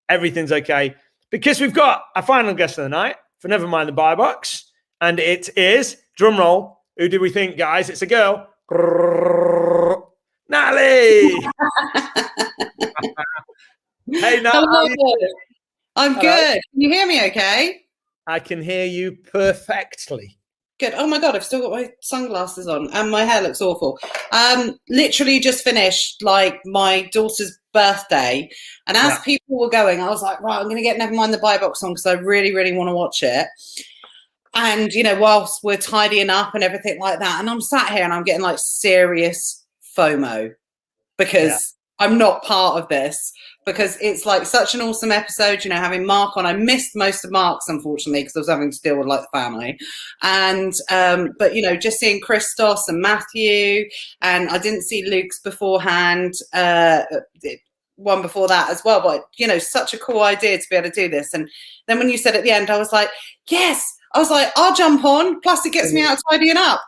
Everything's okay. Because we've got our final guest of the night for Never Mind the Buy Box. And it is, drum roll, who do we think, guys? It's a girl. Natalie. Hey, Natalie. I'm good. Can you hear me okay? I can hear you perfectly. Good. Oh my God, I've still got my sunglasses on and my hair looks awful. Literally just finished my daughter's birthday. And as people were going, I was like, right, I'm going to get Never Mind the Buy Box on because I really, really want to watch it. And, whilst we're tidying up and everything like that, and I'm sat here and I'm getting serious FOMO because I'm not part of this. Because it's such an awesome episode, having Mark on. I missed most of Mark's, unfortunately, because I was having to deal with the family. And, but, just seeing Christos and Matthew, and I didn't see Luke's beforehand, one before that as well. But, such a cool idea to be able to do this. And then when you said at the end, I was like, yes, I was like, I'll jump on. Plus, it gets me out tidying up.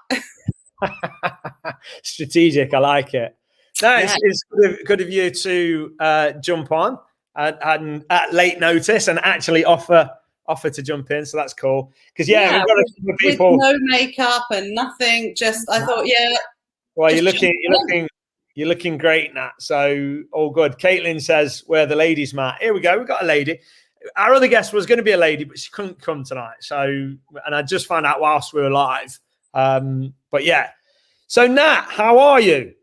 Strategic. I like it. No, Yeah. it's good of you to jump on and at late notice and actually offer to jump in. So that's cool. Because we've got a couple of people with no makeup and nothing. Just I thought, well, you're looking great, Nat. So all good. Caitlin says, "Where the ladies, Matt?" Here we go. We've got a lady. Our other guest was going to be a lady, but she couldn't come tonight. So, and I just found out whilst we were live. But yeah. So Nat, how are you?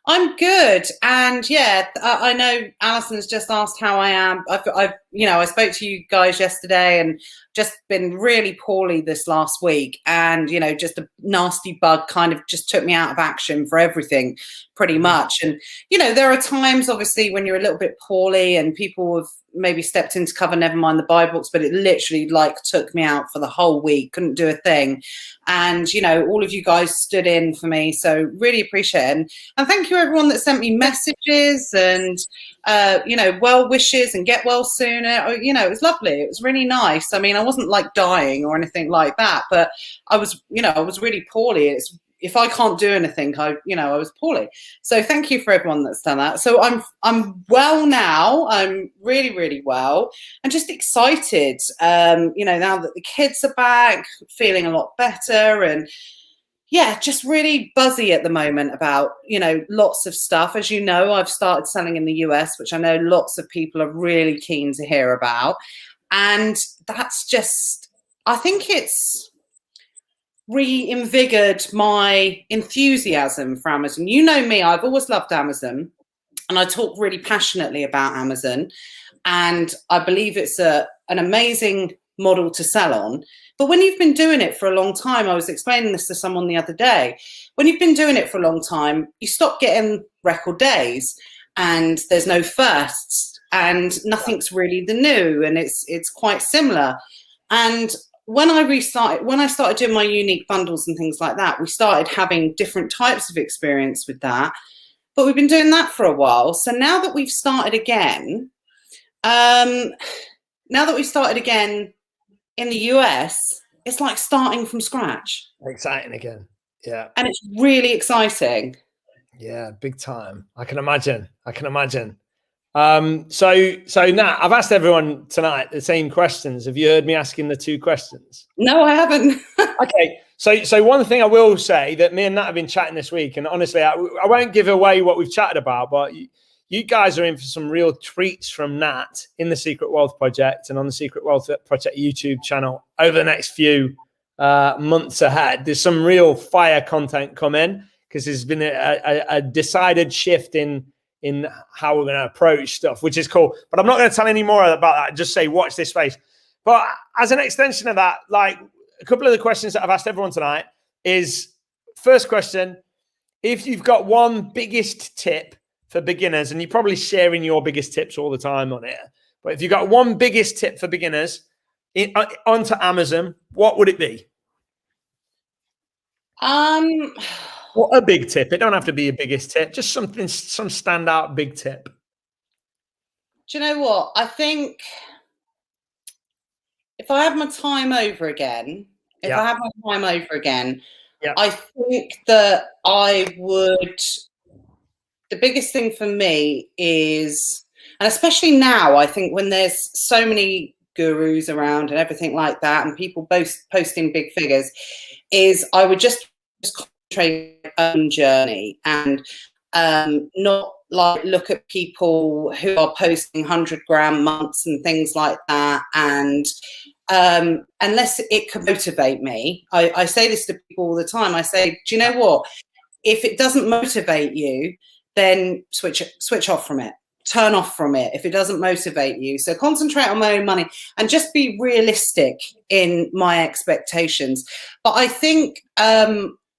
I'm good, and I know Alison's just asked how I am. I spoke to you guys yesterday, and just been really poorly this last week, and just a nasty bug kind of just took me out of action for everything, pretty much. And there are times, obviously, when you're a little bit poorly, and people have maybe stepped into cover, never mind the buy books, but it literally took me out for the whole week, couldn't do a thing. And all of you guys stood in for me, so really appreciate it. And thank you everyone that sent me messages and well wishes and get well sooner. It was lovely. It was really nice. I mean, I wasn't dying or anything like that, but I was really poorly. If I can't do anything, I was poorly. So thank you for everyone that's done that. So I'm well now. I'm really, really well, and just excited. Now that the kids are back, feeling a lot better, and just really buzzy at the moment about lots of stuff. As I've started selling in the US, which I know lots of people are really keen to hear about, and that's just, I think it's reinvigorated my enthusiasm for Amazon. You know me, I've always loved Amazon, and I talk really passionately about Amazon, and I believe it's an amazing model to sell on. But when you've been doing it for a long time, I was explaining this to someone the other day, when you've been doing it for a long time, you stop getting record days, and there's no firsts, and nothing's really the new, and it's quite similar. And when I started doing my unique bundles and things like that, we started having different types of experience with that. But we've been doing that for a while. So now that we've started again, in the US, it's like starting from scratch. Exciting again. Yeah. And it's really exciting. Yeah, big time. I can imagine. So Nat, I've asked everyone tonight the same questions. Have you heard me asking the 2 questions? No, I haven't. Okay. So one thing I will say that me and Nat have been chatting this week, and honestly, I won't give away what we've chatted about, but you guys are in for some real treats from Nat in the Secret Wealth Project and on the Secret Wealth Project YouTube channel over the next few months ahead. There's some real fire content coming because there's been a decided shift in how we're going to approach stuff, which is cool. But I'm not going to tell any more about that. Just say, watch this space. But as an extension of that, a couple of the questions that I've asked everyone tonight is, first question, if you've got one biggest tip for beginners, and you're probably sharing your biggest tips all the time on it, but if you've got one biggest tip for beginners onto Amazon, what would it be? What a big tip. It don't have to be a biggest tip, just some standout big tip. Do you know what? I think if I have my time over again, I think that I would, the biggest thing for me is, and especially now, I think when there's so many gurus around and everything like that, and people both posting big figures, is I would just concentrate on my own journey and not look at people who are posting 100 grand months and things like that, and unless it can motivate me. I say this to people all the time. I say, do you know what? If it doesn't motivate you, then switch off from it. Turn off from it if it doesn't motivate you. So concentrate on my own money and just be realistic in my expectations. But I think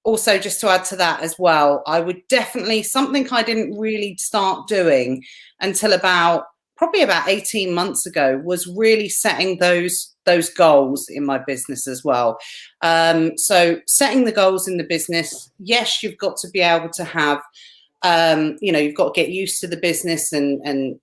also, just to add to that as well, I would definitely, something I didn't really start doing until probably about 18 months ago, was really setting those goals in my business as well. So setting the goals in the business, yes, you've got to be able to have, you've got to get used to the business and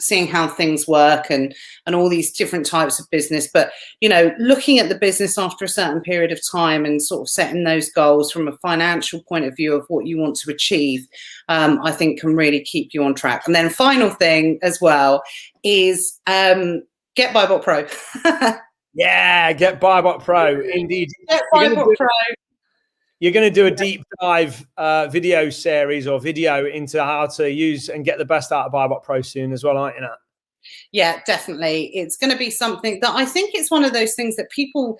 seeing how things work and all these different types of business. But, you know, looking at the business after a certain period of time and sort of setting those goals from a financial point of view of what you want to achieve, I think can really keep you on track. And then final thing as well is get BuyBot Pro. Yeah, get BuyBot Pro. Indeed. Get BuyBot Pro. You're going to do a deep dive video series or video into how to use and get the best out of BuyBot Pro soon as well, aren't you, Nat? Yeah, definitely. It's going to be something that I think it's one of those things that people,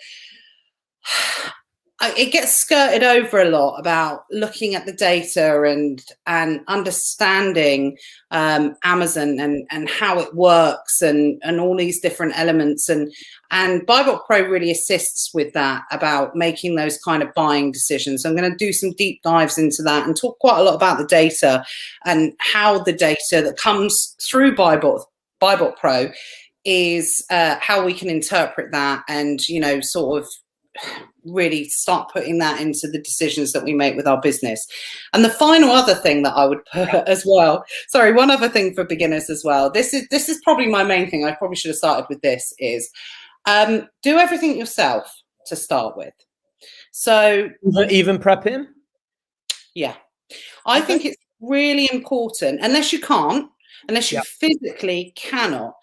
it gets skirted over a lot about looking at the data and understanding Amazon and how it works and all these different elements. And BuyBot Pro really assists with that, about making those kind of buying decisions. So I'm going to do some deep dives into that and talk quite a lot about the data and how the data that comes through BuyBot Pro is how we can interpret that and, you know, sort of really start putting that into the decisions that we make with our business. And the final other thing that I would put as well, sorry, one other thing for beginners as well. This is probably my main thing. I probably should have started with this is do everything yourself to start with. So even prepping? Yeah. I think it's really important, unless you physically cannot.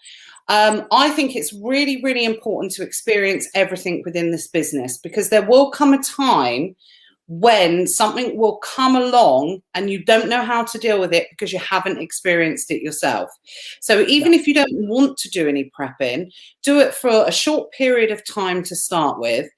I think it's really, really important to experience everything within this business, because there will come a time when something will come along and you don't know how to deal with it because you haven't experienced it yourself. So even if you don't want to do any prepping, do it for a short period of time to start with.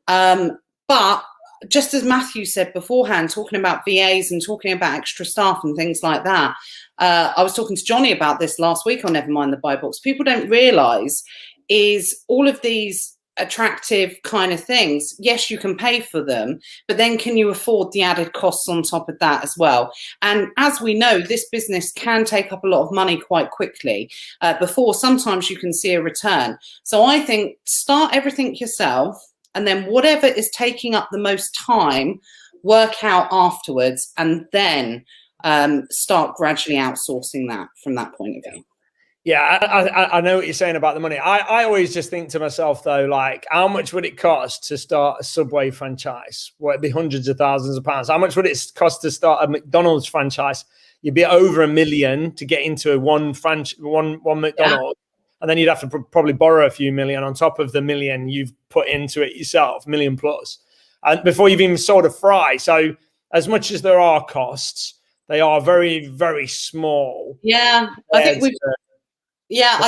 But just as Matthew said beforehand, talking about VAs and talking about extra staff and things like that, I was talking to Johnny about this last week on Nevermind the Buy Box. People don't realise is all of these attractive kind of things. Yes, you can pay for them, but then can you afford the added costs on top of that as well? And as we know, this business can take up a lot of money quite quickly before sometimes you can see a return. So I think start everything yourself, and then whatever is taking up the most time, work out afterwards, and then start gradually outsourcing that from that point of view. Yeah, I know what you're saying about the money. I always just think to myself, though, like, how much would it cost to start a Subway franchise? Well, it'd be hundreds of thousands of pounds. How much would it cost to start a McDonald's franchise? You'd be over $1 million to get into one McDonald's. Yeah. And then you'd have to probably borrow a few million on top of the $1 million you've put into it yourself, $1 million plus, and before you've even sold a fry. So as much as there are costs, they are very, very small. Yeah, I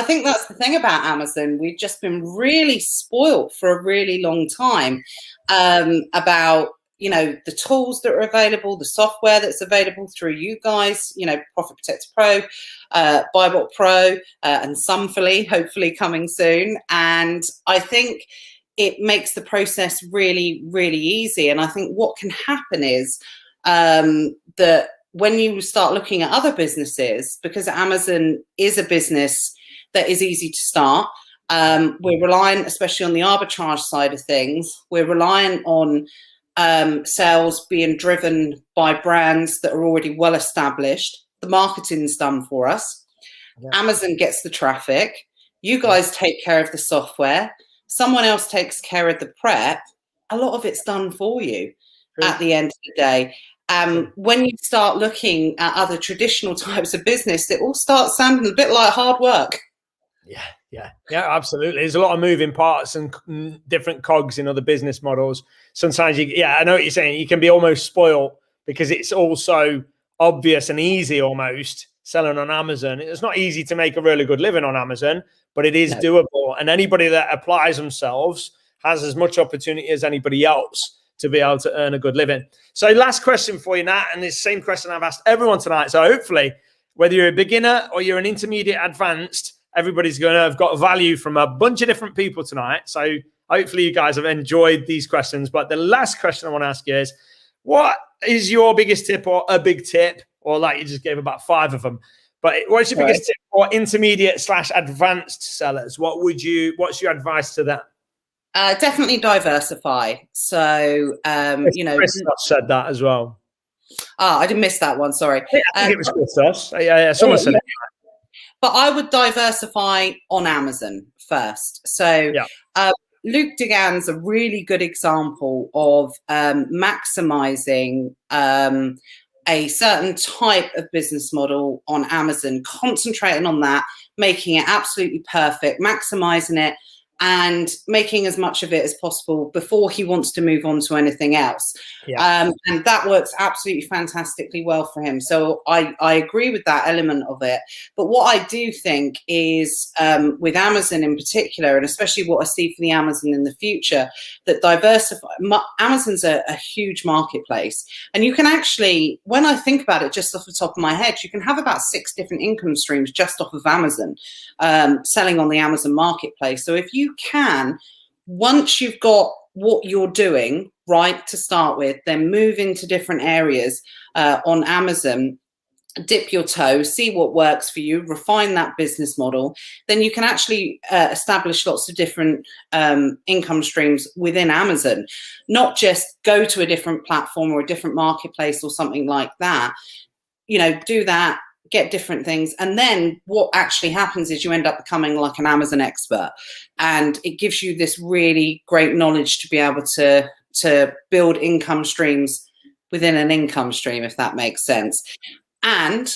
think that's the thing about Amazon. We've just been really spoilt for a really long time about, you know, the tools that are available, the software that's available through you guys, you know, Profit Protector Pro, BuyBot Pro, and Sunfully, hopefully coming soon. And I think it makes the process really, really easy. And I think what can happen is that when you start looking at other businesses, because Amazon is a business that is easy to start, we're reliant, especially on the arbitrage side of things, we're reliant on sales being driven by brands that are already well established. The marketing's done for us. Yeah. Amazon gets the traffic. You guys take care of the software. Someone else takes care of the prep. A lot of it's done for you at the end of the day. When you start looking at other traditional types of business, it all starts sounding a bit like hard work. Yeah, absolutely. There's a lot of moving parts and different cogs in other business models. Sometimes I know what you're saying. You can be almost spoiled because it's also obvious and easy almost selling on Amazon. It's not easy to make a really good living on Amazon, but it is doable. And anybody that applies themselves has as much opportunity as anybody else to be able to earn a good living. So last question for you, Nat, and it's the same question I've asked everyone tonight. So hopefully, whether you're a beginner or you're an intermediate advanced, everybody's going to have got value from a bunch of different people tonight. So hopefully you guys have enjoyed these questions. But the last question I want to ask you is, what is your biggest tip or a big tip? Or like you just gave about 5 of them. But what's your biggest tip for intermediate/advanced sellers? What's your advice to them? Definitely diversify. So, Chris said that as well. I didn't miss that one. Sorry. I think it was Christos. Yeah, someone said it. but I would diversify on Amazon first. So Luke Dugan's a really good example of maximizing a certain type of business model on Amazon, concentrating on that, making it absolutely perfect, maximizing it, and making as much of it as possible before he wants to move on to anything else. And that works absolutely fantastically well for him. So I agree with that element of it. But what I do think is with Amazon in particular, and especially what I see for the Amazon in the future, that Amazon's a huge marketplace. And you can actually, when I think about it just off the top of my head, you can have about 6 different income streams just off of Amazon, selling on the Amazon marketplace. So if you can, once you've got what you're doing right to start with, then move into different areas on Amazon, dip your toe, see what works for you, refine that business model, then you can actually establish lots of different income streams within Amazon, not just go to a different platform or a different marketplace or something like that. You know, do that, get different things, and then what actually happens is you end up becoming like an Amazon expert, and it gives you this really great knowledge to be able to build income streams within an income stream, if that makes sense. And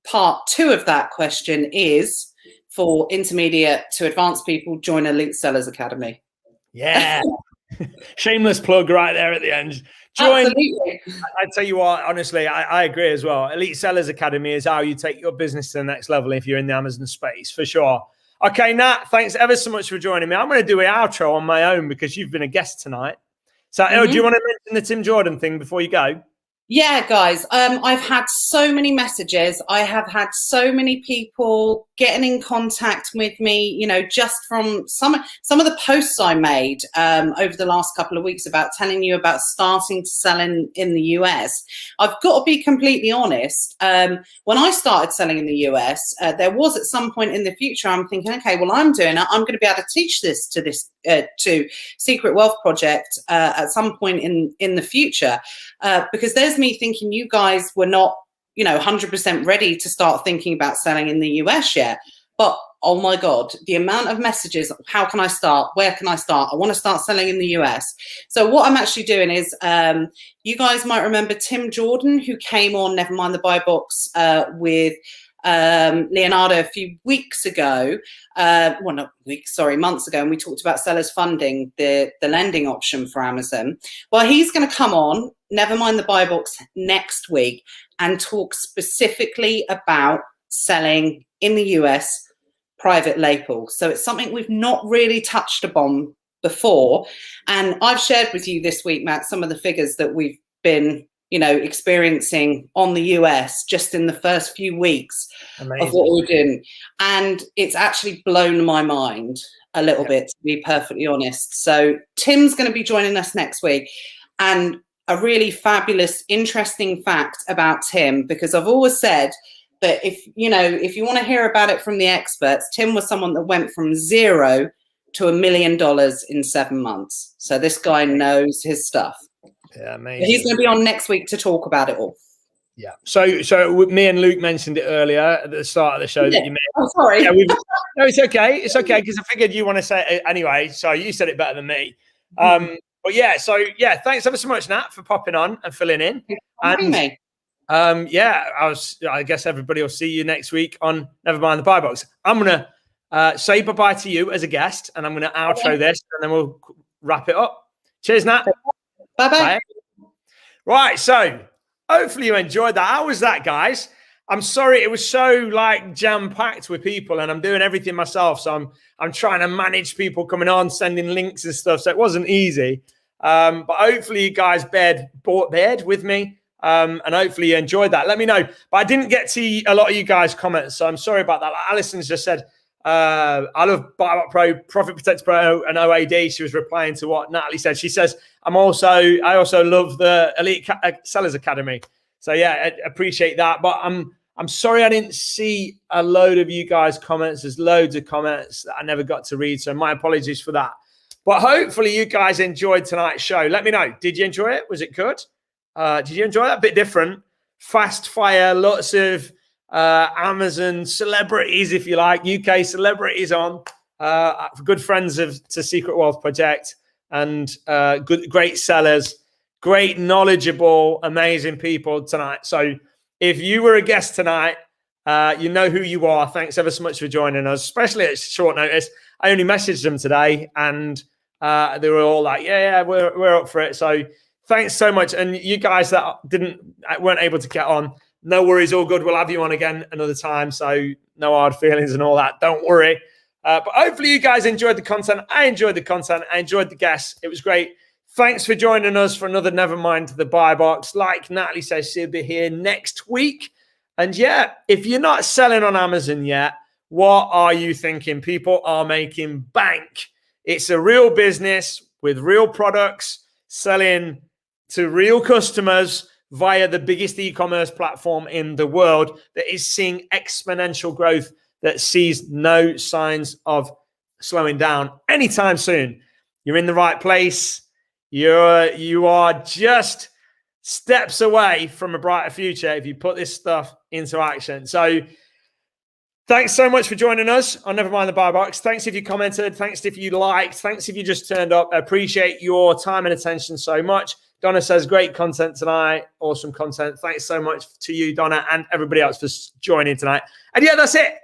part 2 of that question is for intermediate to advanced people, join Elite Sellers Academy. Yeah. Shameless plug right there at the end. Join. Absolutely. I tell you what, honestly, I agree as well. Elite Sellers Academy is how you take your business to the next level if you're in the Amazon space, for sure. Okay, Nat, thanks ever so much for joining me. I'm going to do an outro on my own because you've been a guest tonight. So, do you want to mention the Tim Jordan thing before you go? Yeah, guys, I've had so many messages. I have had so many people getting in contact with me, you know, just from some of the posts I made over the last couple of weeks about telling you about starting to sell in the US. I've got to be completely honest. When I started selling in the US, there was at some point in the future, I'm thinking, okay, well, I'm doing it. I'm going to be able to teach this to Secret Wealth Project at some point in the future, because there's me thinking you guys were not, you know, 100% ready to start thinking about selling in the US yet. But oh my God, the amount of messages, how can I start? Where can I start? I want to start selling in the US. So what I'm actually doing is, you guys might remember Tim Jordan, who came on Nevermind the Buy Box with Leonardo a few weeks ago, months ago, and we talked about sellers funding, the lending option for Amazon. Well, he's going to come on Nevermind the Buy Box next week and talk specifically about selling in the US private label. So it's something we've not really touched upon before, and I've shared with you this week, Matt, some of the figures that we've been, you know, experiencing on the US just in the first few weeks. Amazing. Of what we're doing. And it's actually blown my mind a little bit, to be perfectly honest. So Tim's going to be joining us next week. And a really fabulous, interesting fact about Tim, because I've always said that if you want to hear about it from the experts, Tim was someone that went from 0 to $1 million in 7 months. So this guy knows his stuff. Yeah, amazing. He's going to be on next week to talk about it all. Yeah. So me and Luke mentioned it earlier at the start of the show that you made. Oh, sorry. Yeah, no, it's okay. It's okay because I figured you want to say it anyway. So you said it better than me. But yeah, so yeah, thanks ever so much, Nat, for popping on and filling in. And I guess everybody will see you next week on Nevermind the Buy Box. I'm gonna say bye-bye to you as a guest, and I'm gonna outro this, and then we'll wrap it up. Cheers, Nat. Bye-bye. Right, so hopefully you enjoyed that. How was that, guys? I'm sorry it was so like jam-packed with people, and I'm doing everything myself. So I'm trying to manage people coming on, sending links and stuff. So it wasn't easy. But hopefully you guys bared with me. And hopefully you enjoyed that. Let me know. But I didn't get to a lot of you guys' comments, so I'm sorry about that. Like Alison's just said, I love Buybot Pro, Profit Protect Pro, and OAD. She was replying to what Natalie said. She says, I also love the Elite Sellers Academy. So yeah, I appreciate that. But I'm sorry I didn't see a load of you guys' comments. There's loads of comments that I never got to read. So my apologies for that. But hopefully you guys enjoyed tonight's show. Let me know. Did you enjoy it? Was it good? Did you enjoy that? A bit different. Fast fire, lots of Amazon celebrities, if you like, UK celebrities on, good friends to Secret Wealth Project, and great sellers, great, knowledgeable, amazing people tonight. So if you were a guest tonight, you know who you are. Thanks ever so much for joining us, especially at short notice. I only messaged them today, and they were all like, yeah, we're up for it. So thanks so much. And you guys that weren't able to get on, no worries, all good. We'll have you on again another time. So no hard feelings and all that. Don't worry. But hopefully you guys enjoyed the content. I enjoyed the content. I enjoyed the guests. It was great. Thanks for joining us for another Nevermind the Buy Box. Like Natalie says, she'll be here next week. And yeah, if you're not selling on Amazon yet, what are you thinking? People are making bank. It's a real business with real products, selling to real customers via the biggest e-commerce platform in the world that is seeing exponential growth, that sees no signs of slowing down anytime soon. You're in the right place. You are just steps away from a brighter future if you put this stuff into action. So thanks so much for joining us on Nevermind the Buy Box. Thanks if you commented. Thanks if you liked. Thanks if you just turned up. I appreciate your time and attention so much. Donna says, great content tonight. Awesome content. Thanks so much to you, Donna, and everybody else for joining tonight. And yeah, that's it.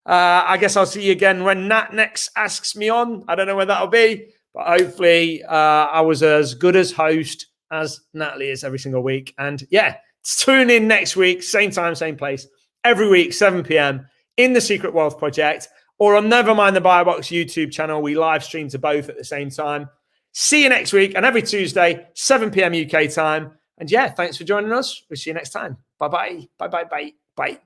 I guess I'll see you again when Nat next asks me on. I don't know when that'll be, but hopefully I was as good as host as Natalie is every single week. And yeah, tune in next week, same time, same place, every week, 7 p.m. in the Secret Wealth Project, or on Nevermind the Buy Box YouTube channel. We live stream to both at the same time. See you next week, and every Tuesday, 7 p.m. UK time. And yeah, thanks for joining us. We'll see you next time. Bye-bye. Bye-bye. Bye. Bye.